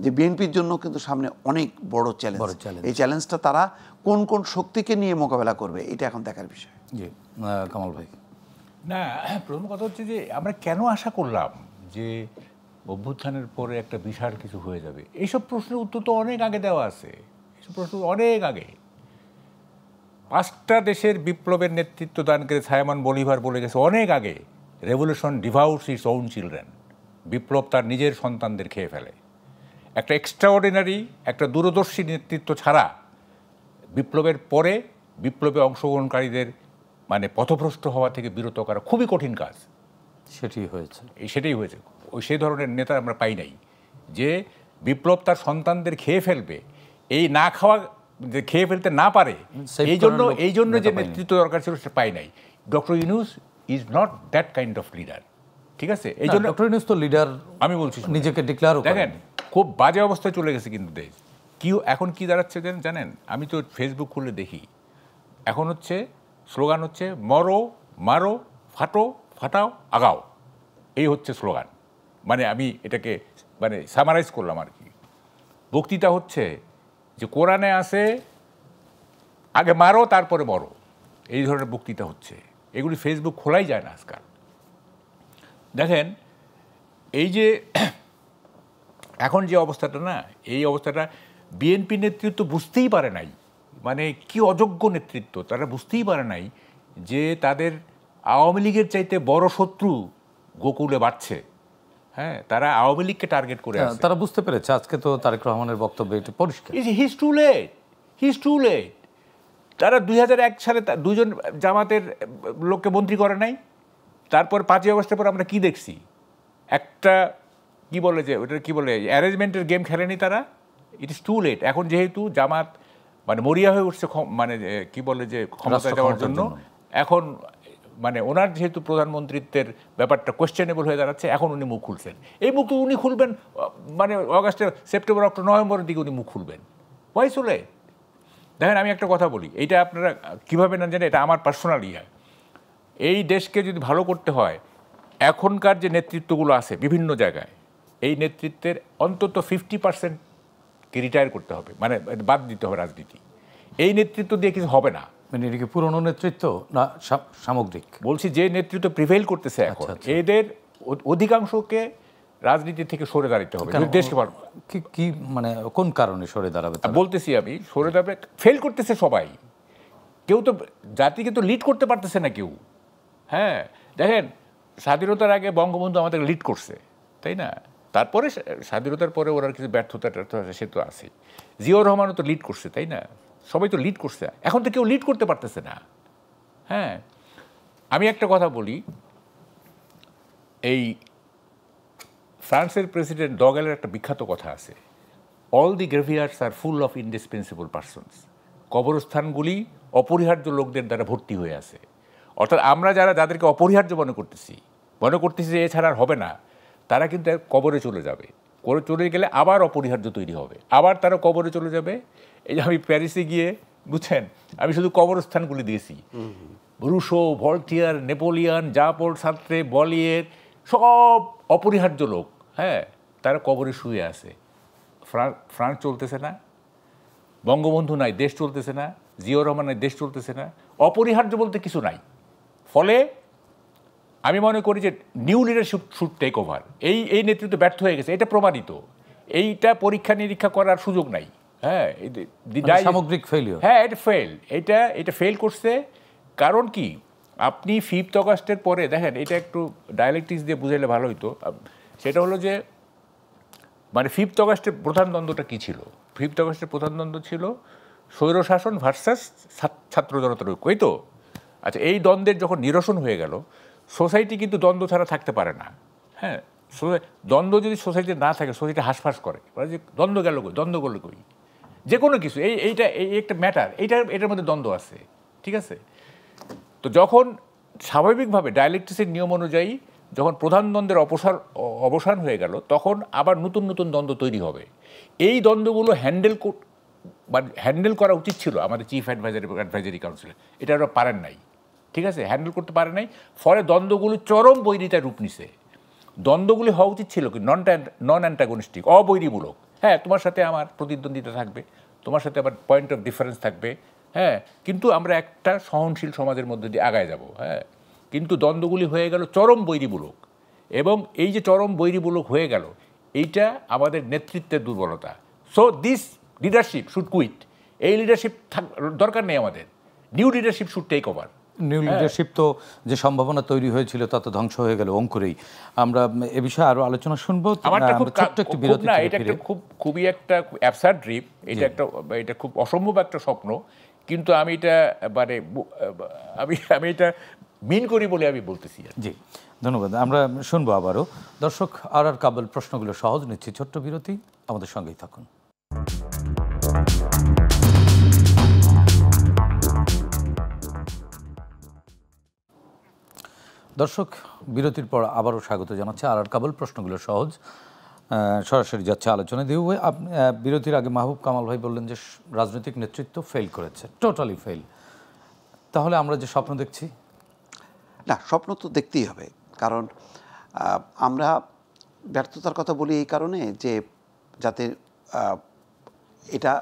যে বিএনপির জন্য কিন্তু সামনে অনেক বড় চ্যালেঞ্জ। এই চ্যালেঞ্জটা তারা কোন কোন শক্তিকে নিয়ে মোকাবেলা করবে, এটা এখন দেখার বিষয়। জি, কামাল ভাই। না, প্রথম কথা হচ্ছে যে আমরা কেন আশা করলাম যে অভ্যুত্থানের পরে একটা বিশাল কিছু হয়ে যাবে? এইসব প্রশ্নের উত্তর তো অনেক আগে দেওয়া আছে। এইসব প্রশ্ন অনেক আগে 5টা দেশের বিপ্লবের নেতৃত্ব দান করে সাইমন বলিভার বলে গেছে অনেক আগে, revolution devours its own children. বিপ্লব তার নিজের সন্তানদের খেয়ে ফেলে। একটা এক্সট্রাঅর্ডিনারি, একটা দূরদর্শী নেতৃত্ব ছাড়া বিপ্লবের পরে বিপ্লবে অংশগ্রহণকারীদের মানে পথভ্রষ্ট হওয়া থেকে বিরত করা খুবই কঠিন কাজ। সেটাই হয়েছে। সেই ধরনের নেতা আমরা পাই নাই যে বিপ্লব তার সন্তানদের খেয়ে ফেলবে, এই না খাওয়া যে খেয়ে ফেলতে না পারে, এই জন্য যে নেতৃত্ব দরকার ছিল সেটা পাই নাই। Doctor Yunus is not that kind of leader. ঠিক আছে, এই জন্য ডক্টর ইউনূস তো লিডার, আমি বলছি, নিজেকে ডিক্লেয়ার দেখেন খুব বাজে অবস্থায় চলে গেছে কিন্তু দেশ। এখন কি দাঁড়াচ্ছে জানেন? আমি তো ফেসবুক খুলে দেখি, এখন হচ্ছে স্লোগান হচ্ছে মরো, মারো, ফাটো, ফাটাও, আগাও। এই হচ্ছে স্লোগান। মানে আমি এটাকে মানে সামারাইজ করলাম আর কি। বক্তৃতা হচ্ছে যে কোরআনে আছে আগে মারো তারপরে মরো, এই ধরনের বক্তৃতা হচ্ছে। এগুলি ফেসবুক খোলাই যায় না আজকাল। দেখেন এই যে এখন যে অবস্থাটা না, এই অবস্থাটা বিএনপি নেতৃত্ব বুঝতেই পারে নাই, মানে কি অযোগ্য নেতৃত্ব, তারা বুঝতেই পারে নাই যে তাদের আওয়ামী লীগের চাইতে বড় শত্রু গোকুলে বাড়ছে। হ্যাঁ, তারা আওয়ামী লীগকে টার্গেট করে আছে। তারা বুঝতে পেরেছে। আজকে তো তারেক রহমানের বক্তব্য এটি পরিষ্কার। His too late. তারা 2001 সালে দুজন জামাতের লোককে মন্ত্রী করে নাই। তারপর 5ই আগস্টের পর আমরা কি দেখছি, একটা কি বলে যে ওটা কি বলে অ্যারেঞ্জমেন্টের গেম খেলেনি তারা। It is too late. এখন যেহেতু জামাত মানে মরিয়া হয়ে উঠছে, মানে কি বলে যে ক্ষমতায় যাওয়ার জন্য, এখন মানে ওনার যেহেতু প্রধানমন্ত্রিত্বের ব্যাপারটা কোয়েশ্চেনেবল হয়ে দাঁড়াচ্ছে, এখন উনি মুখ খুলছেন। এই মুখ তো উনি খুলবেন মানে সেপ্টেম্বর অক্টোবর নভেম্বরের দিকে উনি মুখ খুলবেন। Why so late? দেখেন আমি একটা কথা বলি, এইটা আপনারা কীভাবে না জানেন, এটা আমার পার্সোনাল ইয়া। এই দেশকে যদি ভালো করতে হয়, এখনকার যে নেতৃত্বগুলো আছে বিভিন্ন জায়গায়, এই নেতৃত্বের অন্তত 50%কে রিটায়ার করতে হবে, মানে বাদ দিতে হবে রাজনীতি। এই নেতৃত্ব দিয়ে কিছু হবে না। মানে এটা কি পুরনো নেতৃত্ব না সামগ্রিক? বলছি যে নেতৃত্ব প্রিভেইল করতেছে এখন, এদের অধিকাংশকে রাজনীতি থেকে সরে দাঁড়াতে হবে দেশকে। কি মানে কোন কারণে সরে দাঁড়াবে বলতেছি আমি, সরে দাঁড়াবে, ফেল করতেছে সবাই। কেউ তো জাতিকে তো লিড করতে পারতেছে না কেউ। হ্যাঁ, দেখেন স্বাধীনতার আগে বঙ্গবন্ধু আমাদের লিড করছে, তাই না? তারপরে স্বাধীনতার পরে ওরা কিছু ব্যর্থতা সে তো আছে। জিয়াউর রহমানও তো লিড করছে, তাই না? সবাই তো লিড করছে। এখন তো কেউ লিড করতে পারতেছে না। হ্যাঁ, আমি একটা কথা বলি, এই ফ্রান্সের প্রেসিডেন্ট ডগেলের একটা বিখ্যাত কথা আছে, all the graveyards are full of indispensable persons. কবরস্থানগুলি অপরিহার্য লোকদের দ্বারা ভর্তি হয়ে আছে। অর্থাৎ আমরা যাদেরকে অপরিহার্য মনে করতেছি যে এছাড়া আর হবে না, তারা কিন্তু কবরে চলে যাবে। করে চলে গেলে আবার অপরিহার্য তৈরি হবে, আবার তারা কবরে চলে যাবে। এই যে আমি প্যারিসে গিয়ে, বুঝছেন, আমি শুধু কবরস্থানগুলি দিয়েছি, রুশো, ভল্টিয়ার, নেপোলিয়ান, জাপোল সাত্রে, বলিয়ের, সব অপরিহার্য লোক। হ্যাঁ, তারা কবরে শুয়ে আছে। ফ্রান্স চলতেছে না, বঙ্গবন্ধু নাই, দেশ চলতেছে না, জিয়াউর রহমানের দেশ চলতেছে না, অপরিহার্য বলতে কিছু নাই। ফলে আমি মনে করি যে new leadership should take over. এই নেতৃত্ব ব্যর্থ হয়ে গেছে, এটা প্রমাণিত। এইটা পরীক্ষা নিরীক্ষা করার সুযোগ নাই। হ্যাঁ, সামগ্রিক ফেলিওর। হ্যাঁ, এটা ফেল করছে। কারণ কি, আপনি 5 আগস্টের পরে দেখেন, এটা একটু ডায়ালেকটিক্স দিয়ে বুঝাইলে ভালো হইতো। সেটা হলো যে মানে 5 আগস্টের প্রধান দ্বন্দ্বটা কী ছিল? 5 আগস্টের প্রধান দ্বন্দ্ব ছিল স্বৈরশাসন ভার্সাস ছাত্র জনতার ঐক্য, এই তো। আচ্ছা, এই দ্বন্দ্বের যখন নিরসন হয়ে গেল, সোসাইটি কিন্তু দ্বন্দ্ব ছাড়া থাকতে পারে না। হ্যাঁ, দ্বন্দ্ব যদি সোসাইটি না থাকে, সোসাইটি হাঁসফাঁস করে, যে দ্বন্দ্ব গেল কই, দ্বন্দ্ব করলো কই, যে কোনো কিছু। এইটা একটা ম্যাটার, এটার মধ্যে দ্বন্দ্ব আছে, ঠিক আছে? তো যখন স্বাভাবিকভাবে ডায়ালেকটিক্সের নিয়ম অনুযায়ী যখন প্রধান দ্বন্দ্বের অবসান হয়ে গেল, তখন আবার নতুন নতুন দ্বন্দ্ব তৈরি হবে। এই দ্বন্দ্বগুলো হ্যান্ডেল করা উচিত ছিল আমাদের চিফ অ্যাডভাইজারি কাউন্সিলে, এটা ওরা পারেন নাই, ঠিক আছে, হ্যান্ডেল করতে পারে নাই। ফলে দ্বন্দ্বগুলো চরম বৈরিতায় রূপ নিছে। দ্বন্দ্বগুলি হওয়া উচিত ছিল কি নন অ্যান্টাগনিস্টিক, অবৈরীমূলক। হ্যাঁ, তোমার সাথে আমার প্রতিদ্বন্দ্বিতা থাকবে, তোমার সাথে আবার পয়েন্ট অফ ডিফারেন্স থাকবে। হ্যাঁ, কিন্তু আমরা একটা সহনশীল সমাজের মধ্যে দিয়ে আগায় যাব। হ্যাঁ, কিন্তু দ্বন্দ্বগুলি হয়ে গেল চরম বৈরীমূলক, এবং এই যে চরম বৈরীমূলক হয়ে গেল, এইটা আমাদের নেতৃত্বের দুর্বলতা। So this leadership should quit. এই লিডারশিপ দরকার নেই আমাদের। New leadership should take over. New leadership তো যে সম্ভাবনা তৈরি হয়েছিল তা তো ধ্বংস হয়ে গেল অঙ্কুরেই। আমরা এ বিষয়ে আরো আলোচনা শুনবো। খুবই একটা অ্যাবসার্ড ড্রিম, এটা খুব অসম্ভব একটা স্বপ্ন, কিন্তু আমি এটা মানে আমি এটা মিন করি বলে আমি বলতেছি। জি, ধন্যবাদ। আমরা শুনবো আবারও। দর্শক, আর কাবল প্রশ্নগুলো সহজ নিচ্ছি, ছোট্ট বিরতি, আমাদের সঙ্গেই থাকুন। দর্শক, বিরতির পর আবারও স্বাগত জানাচ্ছে। আর কাবল প্রশ্নগুলো সহজ, সরাসরি যাচ্ছে আলোচনা দিয়ে। বিরতির আগে মাহবুব কামাল ভাই বললেন যে রাজনৈতিক নেতৃত্ব ফেল করেছে, টোটালি ফেল। তাহলে আমরা যে স্বপ্ন দেখছি, না, স্বপ্ন তো দেখতেই হবে। কারণ আমরা ব্যর্থতার কথা বলি এই কারণে যে যাতে এটা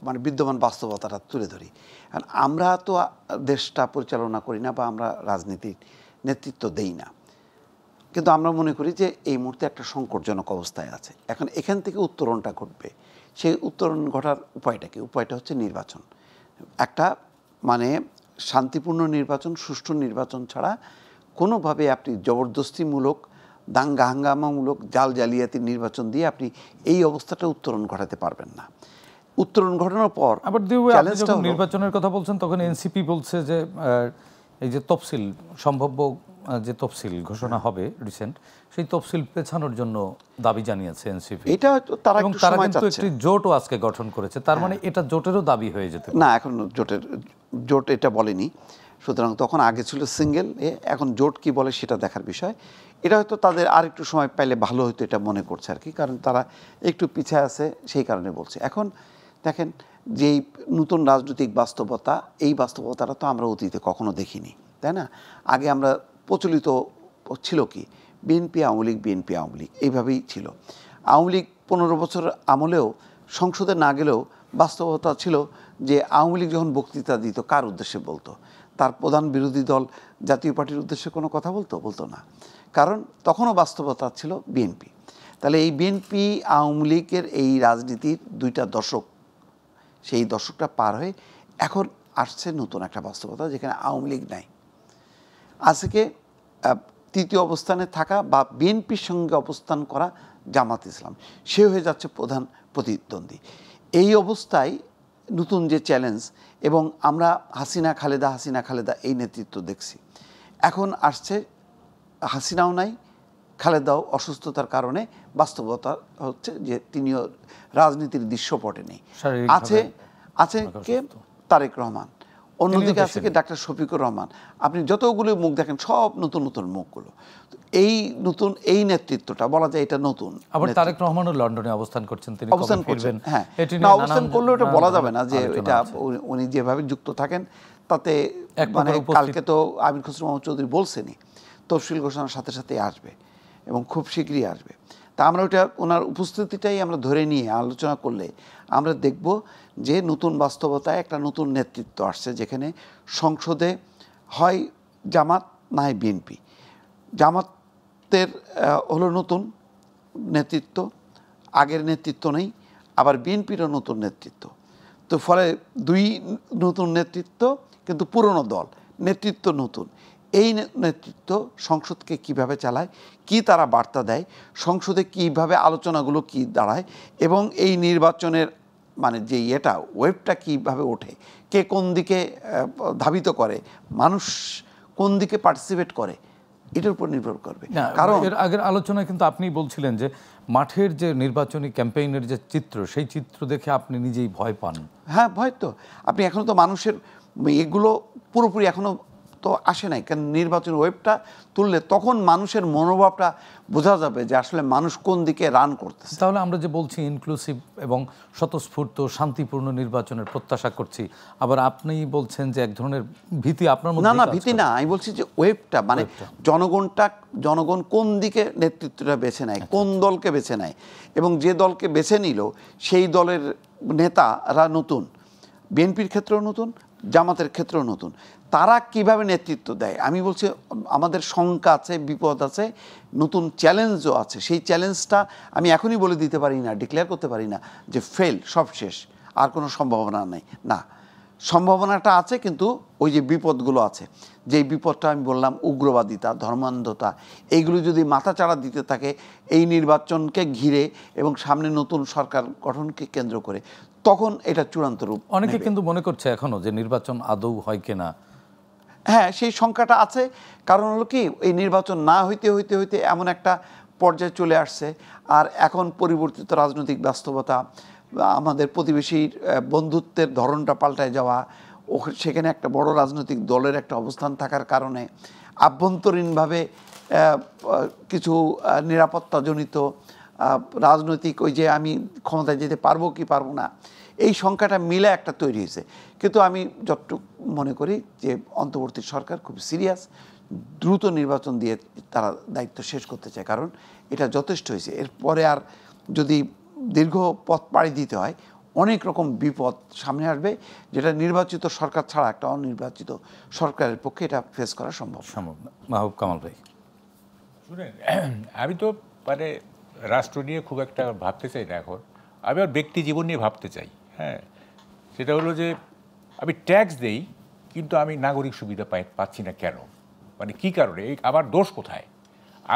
মানে বিদ্যমান বাস্তবতাটা তুলে ধরি। কারণ আমরা তো দেশটা পরিচালনা করি না বা আমরা রাজনীতির নেতৃত্ব দেই না, কিন্তু আমরা মনে করি যে এই মুহূর্তে একটা সংকটজনক অবস্থায় আছে। এখন এখান থেকে উত্তরণটা ঘটবে, সেই উত্তরণ ঘটার উপায়টা কি? উপায়টা হচ্ছে নির্বাচন, একটা মানে শান্তিপূর্ণ নির্বাচন, সুষ্ঠু নির্বাচন ছাড়া কোনোভাবে আপনি জবরদস্তিমূলক, দাঙ্গা হাঙ্গামামূলক, জাল জালিয়াতির নির্বাচন দিয়ে আপনি এই অবস্থাটা উত্তরণ ঘটাতে পারবেন না। উত্তরণ ঘটানোর পর আবার যখন নির্বাচনের কথা বলছেন তখন এনসিপি বলছে যে এই যে তফসিল, সম্ভাব্য যে তফসিল ঘোষণা হবে রিসেন্ট, সেই তফসিল পেছানোর জন্য দাবি জানিয়েছে এনসিপি। এটা তারা কিন্তু একটি জোটও আজকে গঠন করেছে, তার মানে এটা জোটেরও দাবি হয়ে যেতে না। এখন জোট এটা বলেনি, সুতরাং তখন আগে ছিল সিঙ্গেল, এখন জোট কি বলে সেটা দেখার বিষয়। এটা হয়তো তাদের আর একটু সময় পাইলে ভালো হতো, এটা মনে করছে আর কি, কারণ তারা একটু পিছিয়ে আছে সেই কারণে বলছে। এখন দেখেন, যেই নতুন রাজনৈতিক বাস্তবতা, এই বাস্তবতাটা তো আমরা অতীতে কখনো দেখিনি, তাই না? আগে আমরা প্রচলিত ছিল কি, বিএনপি আওয়ামী লীগ, বিএনপি আওয়ামী লীগ, এইভাবেই ছিল। আওয়ামী লীগ 15 বছর আমলেও সংসদে না গেলেও বাস্তবতা ছিল যে আওয়ামী লীগ যখন বক্তৃতা দিত কার উদ্দেশ্যে বলতো? তার প্রধান বিরোধী দল জাতীয় পার্টির উদ্দেশ্যে কোনো কথা বলতো না, কারণ তখনও বাস্তবতা ছিল বিএনপি। তাহলে এই বিএনপি আওয়ামী লীগের এই রাজনীতির 2টা দশক, সেই দশকটা পার হয়ে এখন আসছে নতুন একটা বাস্তবতা, যেখানে আওয়ামী লীগ নাই। আজকে তৃতীয় অবস্থানে থাকা বা বিএনপির সঙ্গে অবস্থান করা জামাত ইসলাম, সে হয়ে যাচ্ছে প্রধান প্রতিদ্বন্দ্বী। এই অবস্থায় নতুন যে চ্যালেঞ্জ, এবং আমরা হাসিনা খালেদা এই নেতৃত্ব দেখছি, এখন আসছে হাসিনাও নাই, খালেদাও অসুস্থতার কারণে বাস্তবতা হচ্ছে যে তিনিও রাজনীতির দৃশ্যপটে নেই। আছে কে? তারেক রহমান, অন্যদিকে আছে কি ডাক্তার শফিকুর রহমান। আপনি যতগুলো মুখ দেখেন সব নতুন নতুন মুখগুলো। এই নতুন এই নেতৃত্বটা বলা যায় এটা নতুন। আবার তারেক রহমানও লন্ডনে অবস্থান করছেন, তিনি অবস্থান করবেন। হ্যাঁ, না অবস্থান করলেও এটা বলা যাবে না যে এটা উনি যেভাবে যুক্ত থাকেন তাতে, মানে কালকে তো আমির খসরু মাহমুদ চৌধুরী বলছেনই তফসিল ঘোষণার সাথে সাথে আসবে এবং খুব শীঘ্রই আসবে। তা আমরা ওইটা ওনার উপস্থিতিটাই আমরা ধরে নিয়ে আলোচনা করলে আমরা দেখব যে নতুন বাস্তবতায় একটা নতুন নেতৃত্ব আসছে, যেখানে সংসদে হয় জামাত না হয় বিএনপি। জামাতের হলো নতুন নেতৃত্ব, আগের নেতৃত্ব নেই, আবার বিএনপিরও নতুন নেতৃত্ব। তো ফলে 2 নতুন নেতৃত্ব, কিন্তু পুরনো দল, নেতৃত্ব নতুন। এই নেতৃত্ব সংসদকে কিভাবে চালায়, কি তারা বার্তা দেয়, সংসদে কিভাবে আলোচনাগুলো কি দাঁড়ায়, এবং এই নির্বাচনের মানে যে ওয়েবটা কিভাবে ওঠে, কে কোন দিকে ধাবিত করে, মানুষ কোন দিকে পার্টিসিপেট করে, এটার উপর নির্ভর করবে। কারণ এর আগের আলোচনায় কিন্তু আপনি বলছিলেন যে মাঠের যে নির্বাচনী ক্যাম্পেইনের যে চিত্র, সেই চিত্র দেখে আপনি নিজেই ভয় পান। হ্যাঁ, ভয় তো। আপনি এখনো তো মানুষের এগুলো পুরোপুরি এখনো তো আসে নাই, কারণ নির্বাচন ওয়েবটা তুললে তখন মানুষের মনোভাবটা বোঝা যাবে যে আসলে মানুষ কোন দিকে রান করতেছে। তাহলে আমরা যে বলছি ইনক্লুসিভ এবং স্বতঃস্ফূর্ত শান্তিপূর্ণ নির্বাচনের প্রত্যাশা করছি, আবার আপনি বলছেন যে এক ধরনের ভীতি আপনার মধ্যে। না, ভীতি না, আমি বলছি যে ওয়েবটা মানে জনগণ কোন দিকে নেতৃত্বটা বেছে নেয়, কোন দলকে বেছে নেয়, এবং যে দলকে বেছে নিল সেই দলের নেতারা নতুন, বিএনপির ক্ষেত্রেও নতুন, জামাতের ক্ষেত্রেও নতুন, তারা কিভাবে নেতৃত্ব দেয়। আমি বলছি আমাদের শঙ্কা আছে, বিপদ আছে, নতুন চ্যালেঞ্জও আছে। সেই চ্যালেঞ্জটা আমি এখনই বলে দিতে পারি না, ডিক্লেয়ার করতে পারি না যে সব শেষ, আর কোনো সম্ভাবনা নেই। না, সম্ভাবনাটা আছে, কিন্তু ওই যে বিপদগুলো আছে, যেই বিপদটা আমি বললাম, উগ্রবাদিতা, ধর্মান্ধতা, এইগুলো যদি মাথাচাড়া দিতে থাকে এই নির্বাচনকে ঘিরে এবং সামনে নতুন সরকার গঠনকে কেন্দ্র করে, তখন এটা চূড়ান্ত রূপ। অনেকে কিন্তু মনে করছে এখনো যে নির্বাচন আদৌ হয় কিনা। হ্যাঁ, সেই সংখ্যাটা আছে। কারণ হলো কি, এই নির্বাচন না হইতে হইতে হইতে এমন একটা পর্যায়ে চলে আসছে, আর এখন পরিবর্তিত রাজনৈতিক বাস্তবতা, আমাদের প্রতিবেশীর বন্ধুত্বের ধরনটা পাল্টায় যাওয়া, সেখানে একটা বড় রাজনৈতিক দলের একটা অবস্থান থাকার কারণে আভ্যন্তরীণভাবে কিছু নিরাপত্তাজনিত রাজনৈতিক, ওই যে আমি ক্ষমতায় যেতে পারবো কি পারবো না, এই সংখ্যাটা মিলে একটা তৈরি হয়েছে। কিন্তু আমি যতটুকু মনে করি যে অন্তর্বর্তী সরকার খুব সিরিয়াস, দ্রুত নির্বাচন দিয়ে তারা দায়িত্ব শেষ করতে চায়, কারণ এটা যথেষ্ট হয়েছে। এরপরে আর যদি দীর্ঘ পথ পাড়ি দিতে হয়, অনেক রকম বিপদ সামনে আসবে, যেটা নির্বাচিত সরকার ছাড়া একটা অনির্বাচিত সরকারের পক্ষে এটা ফেস করা সম্ভব না। মাহবুব কামাল ভাই, শুনেন, আমি তো মানে রাষ্ট্র নিয়ে খুব একটা ভাবতে চাই না এখন, আমি আর ব্যক্তি জীবন নিয়ে ভাবতে চাই। হ্যাঁ, সেটা হলো যে আমি ট্যাক্স দেই কিন্তু আমি নাগরিক সুবিধা পাচ্ছি না কেন, মানে কী কারণে, এই আমার দোষ কোথায়?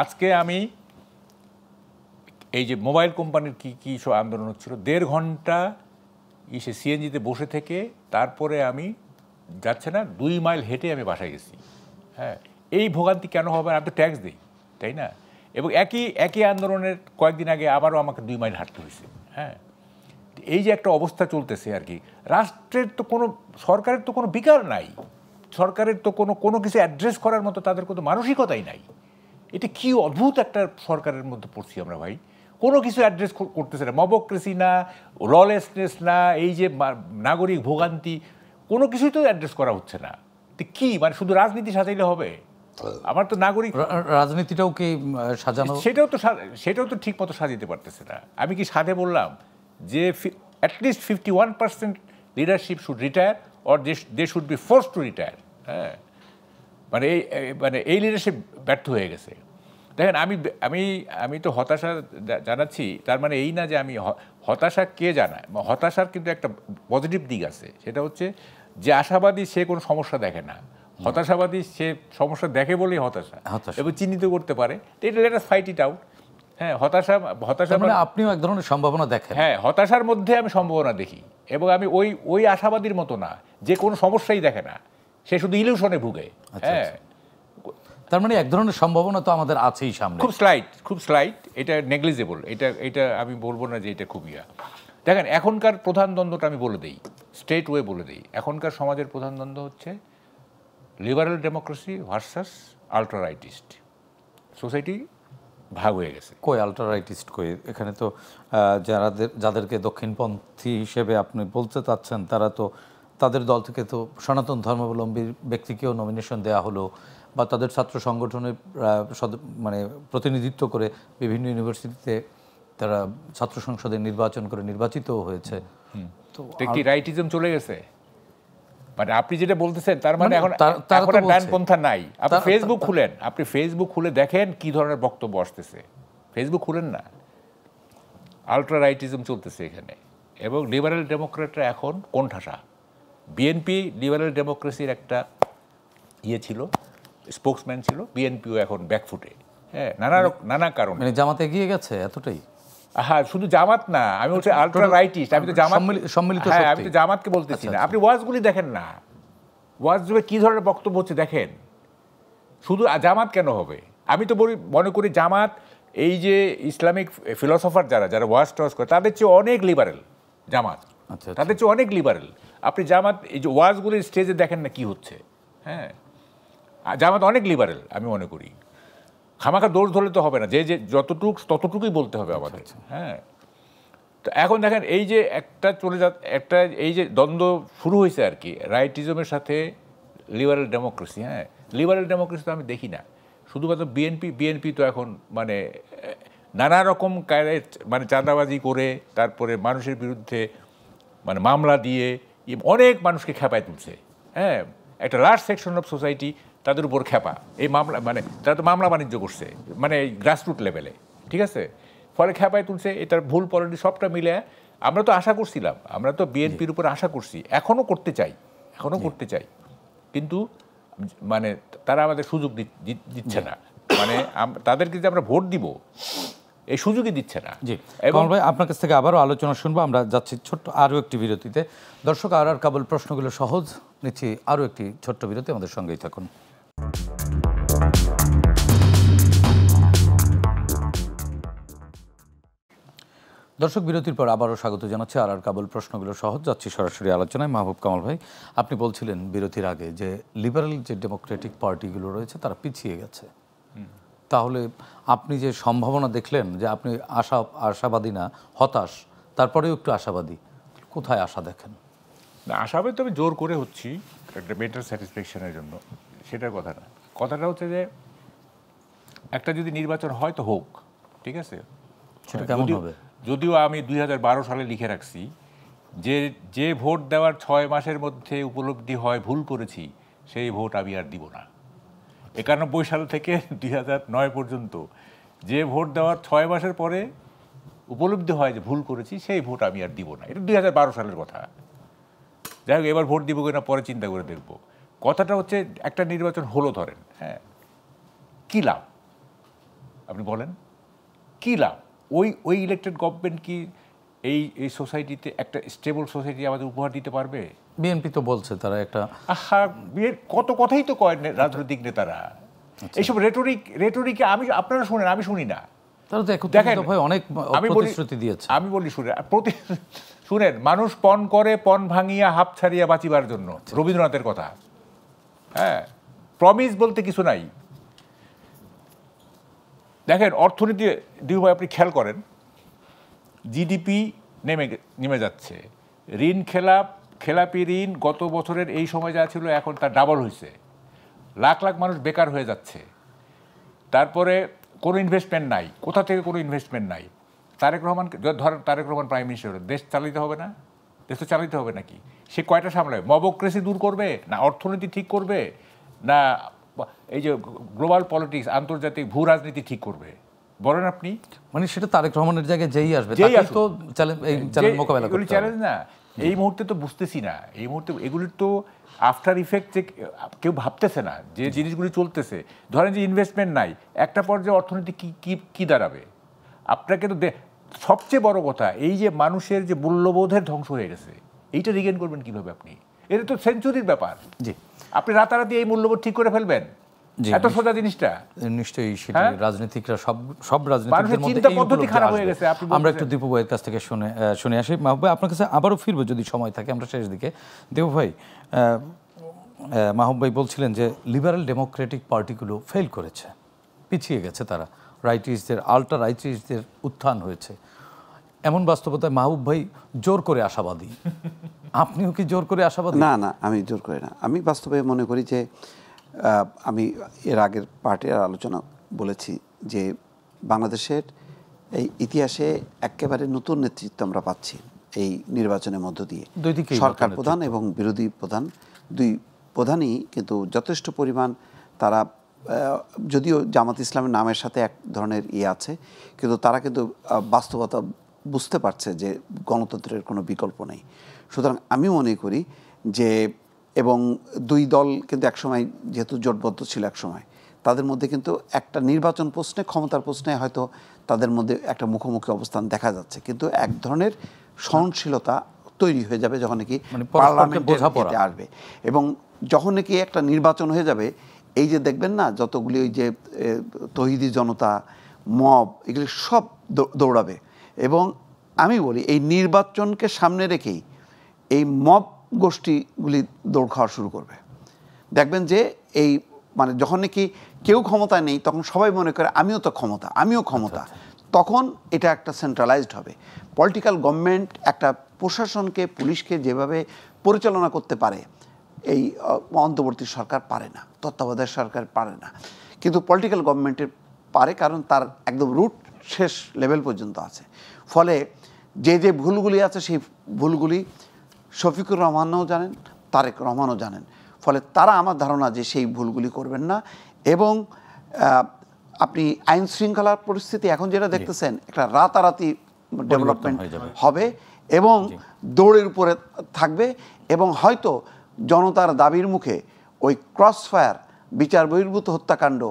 আজকে আমি এই যে মোবাইল কোম্পানির কী সব আন্দোলন হচ্ছিল, 1.5 ঘন্টা সিএনজিতে বসে থেকে তারপরে আমি যাচ্ছে না 2 মাইল হেঁটে আমি বাসায় গেছি। হ্যাঁ, এই ভোগান্তি কেন হবে? আমি তো ট্যাক্স দিই, তাই না? এবং একই আন্দোলনের কয়েকদিন আগে আবারও আমাকে 2 মাইল হাঁটতে হয়েছে। হ্যাঁ, এই যে একটা অবস্থা চলতেছে আর কি, রাষ্ট্রের তো কোনো, সরকারের তো কোনো বিকার নাই, সরকারের তো কোনো কিছু অ্যাড্রেস করার মতো তাদের কোনো মানসিকতাই নাই। এটা কি অদ্ভুত একটা সরকারের মধ্যে পড়ছি আমরা ভাই, কোনো কিছু অ্যাড্রেস করতেছে না, মবক্রেসি না, ললেসনেস না, এই যে নাগরিক ভোগান্তি, কোনো কিছুই তো অ্যাড্রেস করা হচ্ছে না। তো কি মানে শুধু রাজনীতি সাজাইলে হবে? আমার তো নাগরিক রাজনীতিটাও কি সাজানো, সেটাও তো ঠিক মতো সাজাতে পারতেছে না। আমি কি সাধে বললাম যে at least 51% leadership should retire or they should be forced to retire. হ্যাঁ, মানে এই লিডারশিপ ব্যর্থ হয়ে গেছে। দেখেন, আমি তো হতাশা জানাচ্ছি, তার মানে এই না যে আমি হতাশা কে জানায়, হতাশার কিন্তু একটা পজিটিভ দিক আছে, সেটা হচ্ছে যে আশাবাদী সে কোনো সমস্যা দেখে না, হতাশাবাদী সে সমস্যা দেখে বলেই হতাশা এবং চিহ্নিত করতে পারে। এটা let us fight it out. হ্যাঁ, হতাশা মানে আপনিও এক ধরনের সম্ভাবনা দেখেন। হ্যাঁ, হতাশার মধ্যে আমি সম্ভাবনা দেখি, এবং আমি ওই আশাবাদীর মতো না যে কোনো সমস্যাই দেখে না, সে শুধু ইলিউশনে ভুগে। হ্যাঁ, তার মানে এক ধরনের সম্ভাবনা তো আমাদের আছেই সামনে, খুব স্লাইট, এটা নেগলিজেবল, এটা আমি বলবো না যে এটা খুব দেখেন, এখনকার প্রধান দ্বন্দ্বটা আমি বলে দিই, স্ট্রেট ওয়ে বলে দিই, এখনকার সমাজের প্রধান দ্বন্দ্ব হচ্ছে liberal democracy versus ultra rightist society. ভাগ হয়ে গেছে। কই আল্ট্রা রাইটিস্ট কই? এখানে তো যাদেরকে দক্ষিণপন্থী হিসেবে আপনি বলতে চাচ্ছেন, তারা তো, তাদের দল থেকে তো সনাতন ধর্মাবলম্বী ব্যক্তিকেও নমিনেশন দেওয়া হলো, বা তাদের ছাত্র সংগঠনের মানে প্রতিনিধিত্ব করে বিভিন্ন ইউনিভার্সিটিতে তারা ছাত্র সংসদে নির্বাচন করে নির্বাচিতও হয়েছে। তো কি রাইটিজম চলে গেছে? মানে আপনি যেটা বলতেছেন তার মানে এখন ডানপন্থা নাই। আপনি ফেসবুক খুলে দেখেন কি ধরনের বক্তব্য আসতেছে, ফেসবুক খুলেন না, আল্ট্রা রাইটিজম চলতেছে এখানে। এবং লিবারেল ডেমোক্রেটরা এখন কোণঠাসা। বিএনপি লিবারেল ডেমোক্রেসির একটা ছিল, স্পোকসম্যান ছিল, বিএনপিও এখন ব্যাকফুটে। হ্যাঁ, নানা কারণে। মানে জামাত এগিয়ে গেছে এতটাই? হ্যাঁ, শুধু জামাত না, আমি বলছি আল্ট্রা রাইটিস্ট। আমি তো সম্মিলিত, হ্যাঁ, আমি তো জামাতকে বলতেছি না। আপনি ওয়াজগুলি দেখেন না, ওয়াজে কি ধরনের বক্তব্য হচ্ছে দেখেন। শুধু জামাত কেন হবে? আমি তো মনে করি জামাত, এই যে ইসলামিক ফিলোসফার যারা ওয়াজ টওয়াজ করে, তাদের চেয়ে অনেক লিবারেল জামাত, তাদের চেয়ে অনেক লিবারেল। আপনি জামাত এই যে ওয়াজগুলির স্টেজে দেখেন না কি হচ্ছে। হ্যাঁ, জামাত অনেক লিবারেল আমি মনে করি। খামাখা দৌড় ধরলে তো হবে না, যে ততটুকুই বলতে হবে আমাদের। হ্যাঁ, তো এখন দেখেন এই যে একটা এই যে দ্বন্দ্ব শুরু হয়েছে আর কি, রাইটিজমের সাথে লিবারেল ডেমোক্রেসি। হ্যাঁ, লিবারেল ডেমোক্রেসি তো আমি দেখি না, শুধুমাত্র বিএনপি তো এখন মানে নানা রকম মানে চাঁদাবাজি করে, তারপরে মানুষের বিরুদ্ধে মানে মামলা দিয়ে অনেক মানুষকে খেপায় তুলছে। হ্যাঁ, একটা লার্জ সেকশন অফ সোসাইটি তাদের উপর খেপা, এই মামলা মানে তারা তো মামলা বাণিজ্য করছে মানে গ্রাসরুট লেভেলে, ঠিক আছে, ফলে খেপায় তুলছে। এটার ভুল পরিণতি সবটা মিলে আমরা তো আশা করছিলাম, আমরা তো বিএনপির উপর আশা করছি, এখনও করতে চাই, কিন্তু মানে তারা আমাদের সুযোগ দিচ্ছে না, মানে তাদেরকে যে আমরা ভোট দিব এই সুযোগই দিচ্ছে না। জি, কমল ভাই, আপনার কাছ থেকে আবারও আলোচনা শুনবো। আমরা যাচ্ছি ছোট্ট আরও একটি বিরতিতে। দর্শক, আর কাবুল প্রশ্নগুলো সহজ নিচ্ছি আরও একটি ছোট্ট বিরতি, আমাদের সঙ্গেই থাকুন। দর্শক, বিরতির পর আবারও স্বাগত জানাচ্ছি আর কাবুল প্রশ্নগুলো সহজ, যাচ্ছি সরাসরি আলোচনায়। মাহবুব কামাল ভাই, আপনি বলছিলেন বিরতির আগে যে লিবারেল যে ডেমোক্রেটিক পার্টিগুলো রয়েছে তারা পিছিয়ে গেছে। তাহলে আপনি যে সম্ভাবনা দেখলেন, যে আপনি আশাবাদী না, হতাশ, তারপরেও একটু আশাবাদী, কোথায় আশা দেখেন? না, আশাবাদী তো আমি জোর করে হচ্ছি একটা বেটার স্যাটিসফ্যাকশনের জন্য, সেটার কথা না। কথাটা হচ্ছে যে একটা যদি নির্বাচন হয় তো হোক, ঠিক আছে, সেটা কেমন হবে? যদিও আমি 2012 সালে লিখে রাখছি যে যে ভোট দেওয়ার 6 মাসের মধ্যে উপলব্ধি হয় ভুল করেছি, সেই ভোট আমি আর দিব না। 91 সাল থেকে 2009 পর্যন্ত যে ভোট দেওয়ার 6 মাসের পরে উপলব্ধি হয় যে ভুল করেছি, সেই ভোট আমি আর দিব না। এটা 2012 সালের কথা। যাই হোক, এবার ভোট দিব কিনা পরে চিন্তা করে দেখব। কথাটা হচ্ছে, একটা নির্বাচন হলো ধরেন, হ্যাঁ, কী লাভ আপনি বলেন? কী লাভ? ওই ইলেক্টেড গভর্নমেন্ট কি এই সোসাইটিতে একটা স্টেবল সোসাইটি আমাদের উপহার দিতে পারবে? বিএনপি তো বলছে তারা একটা বিয়ের কত কথাই তো কয় রাজনৈতিক নেতারা। এইসব রেটোরিকে আপনারা শুনেন, আমি শুনি না। তারা তো একত্রিত হয়ে অনেক প্রতিশ্রুতি দিয়েছে। আমি বলি শুনেন, মানুষ পণ করে পণ ভাঙিয়া হাপ ছাড়িয়া বাঁচিবার জন্য, রবীন্দ্রনাথের কথা। হ্যাঁ, প্রমিস বলতে কিছু নাই। দেখেন, অর্থনীতি দুই ভাই আপনি খেয়াল করেন, জিডিপি নেমে যাচ্ছে, ঋণ খেলাপি ঋণ গত বছরের এই সময় যা ছিল এখন তার ডাবল হয়েছে, লাখ লাখ মানুষ বেকার হয়ে যাচ্ছে। তারপরে কোনো ইনভেস্টমেন্ট নাই, কোথা থেকে কোনো ইনভেস্টমেন্ট নাই। তারেক রহমান, ধরেন তারেক রহমান প্রাইম মিনিস্টার, দেশ চালাতে হবে না? দেশ তো চালাতে হবে নাকি? সে কয়টা সামলায়? মবক্রেসি দূর করবে, না অর্থনীতি ঠিক করবে, না এই যে গ্লোবাল পলিটিক্স, আন্তর্জাতিক ভূ রাজনীতি ঠিক করবে? বলেন আপনি। মানে সেটা তারেক রহমানের জায়গায় যেই আসবে তো মোকাবেলা করতে হবে। চ্যালেঞ্জ না, এই মুহূর্তে তো বুঝতেছি না। এই মুহূর্তে এগুলির তো আফটার ইফেক্ট যে কেউ ভাবতেছে না, যে জিনিসগুলি চলতেছে। ধরেন যে ইনভেস্টমেন্ট নাই, একটা পর্যায়ে অর্থনীতি কি দাঁড়াবে? আপনাকে তো সবচেয়ে বড় কথা, এই যে মানুষের যে মূল্যবোধের ধ্বংস হয়ে গেছে, এইটা রিগেন করবেন কিভাবে আপনি? এটা তো সেঞ্চুরির ব্যাপার। জি, আপনি রাতারাতি এই মূল্যবোধ ঠিক করে ফেলবেন? এত সোজা জিনিসটা? নিশ্চয়ই সেটা রাজনীতিকরা সব রাজনীতিকদের মধ্যে চিন্তা পদ্ধতি খারাপ হয়ে গেছে। আমরা একটু দীপু ভাইয়ের কাছ থেকে শুনে আসি। মাহবুব ভাই, আপনার কাছে আবারও ফিরবো যদি সময় থাকে, আমরা শেষ দিকে। দীপু ভাই, মাহবুব ভাই বলছিলেন যে লিবারেল ডেমোক্রেটিক পার্টিগুলো ফেল করেছে, পিছিয়ে গেছে তারা, রাইটিস্টদের, আল্ট্রা রাইটিস্টদের উত্থান হয়েছে। এমন বাস্তবতায় মাহবুব ভাই জোর করে আশাবাদী। আপনিও কি জোর করে আশাবাদী? না, আমি জোর করি না। আমি বাস্তবে মনে করি যে, আমি এর আগের পার্টির আলোচনা বলেছি যে বাংলাদেশের এই ইতিহাসে একেবারে নতুন নেতৃত্ব আমরা পাচ্ছি এই নির্বাচনের মধ্য দিয়ে। সরকার প্রধান এবং বিরোধী প্রধান, দুই প্রধানই কিন্তু যথেষ্ট পরিমাণ, তারা যদিও জামাত ইসলামের নামের সাথে এক ধরনের আছে, কিন্তু তারা কিন্তু বাস্তবতা বুঝতে পারছে যে গণতন্ত্রের কোনো বিকল্প নেই। সুতরাং আমি মনে করি যে, এবং দুই দল কিন্তু একসময় যেহেতু জোটবদ্ধ ছিল, একসময় তাদের মধ্যে কিন্তু একটা নির্বাচন প্রশ্নে, ক্ষমতার প্রশ্নে হয়তো তাদের মধ্যে একটা মুখোমুখি অবস্থান দেখা যাচ্ছে, কিন্তু এক ধরনের সহনশীলতা তৈরি হয়ে যাবে যখন নাকি পার্লামেন্টে আসবে, এবং যখন নাকি একটা নির্বাচন হয়ে যাবে, এই যে দেখবেন না যতগুলি ওই যে তৌহিদি জনতা, মব, এগুলি সব দৌড়াবে। এবং আমি বলি এই নির্বাচনকে সামনে রেখেই এই মব গোষ্ঠীগুলি দৌড় খাওয়া শুরু করবে। দেখবেন যে এই মানে যখন নাকি কেউ ক্ষমতায় নেই, তখন সবাই মনে করে আমিও তো ক্ষমতা, আমিও ক্ষমতা। তখন এটা একটা সেন্ট্রালাইজড হবে। পলিটিক্যাল গভর্নমেন্ট একটা প্রশাসনকে, পুলিশকে যেভাবে পরিচালনা করতে পারে, এই অন্তর্বর্তী সরকার পারে না, তত্ত্বাবধায়ক সরকার পারে না। কিন্তু পলিটিক্যাল গভর্নমেন্টের পারে, কারণ তার একদম রুট শেষ লেভেল পর্যন্ত আছে। ফলে যে ভুলগুলি আছে, সেই ভুলগুলি শফিকুর রহমানও জানেন, তারেক রহমানও জানেন। ফলে তারা, আমার ধারণা যে সেই ভুলগুলি করবেন না। এবং আপনি আইন শৃঙ্খলার পরিস্থিতি এখন যেটা দেখতেছেন, একটা রাতারাতি ডেভেলপমেন্ট হবে এবং দৌড়ের উপরে থাকবে, এবং হয়তো জনতার দাবির মুখে ওই ক্রস ফায়ার, বিচার বহির্ভূত হত্যাকাণ্ড,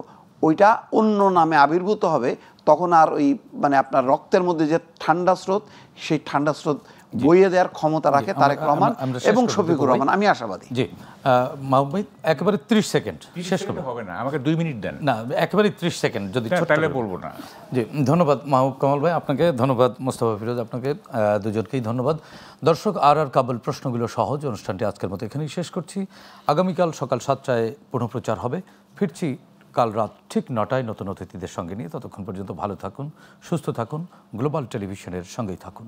ওইটা অন্য নামে আবির্ভূত হবে। তখন আর ওই মানে আপনার রক্তের মধ্যে যে ঠান্ডা স্রোত, সেই ঠান্ডা স্রোত বইয়ে দেওয়ার ক্ষমতা রাখে তারেক রহমান এবং শফিকুর রহমান। আমি আশাবাদী। জি, মাহবুব ভাই, একেবারে 30 সেকেন্ড শেষ করতে হবে না, আমাকে 2 মিনিট দেন না, একেবারে 30 সেকেন্ড যদি তাহলে বলবো না। জি, ধন্যবাদ মাহবুব কামাল ভাই, আপনাকে ধন্যবাদ। মোস্তফা ফিরোজ, আপনাকে দুজনকেই ধন্যবাদ। দর্শক, আর কাবুল প্রশ্নগুলো সহজ অনুষ্ঠানটি আজকের মতো এখানেই শেষ করছি। আগামীকাল সকাল 7টায় পুনঃপ্রচার হবে। ফিরছি কাল রাত ঠিক 9টায় নতুন অতিথিদের সঙ্গে নিয়ে। ততক্ষণ পর্যন্ত ভালো থাকুন, সুস্থ থাকুন, গ্লোবাল টেলিভিশনের সঙ্গেই থাকুন।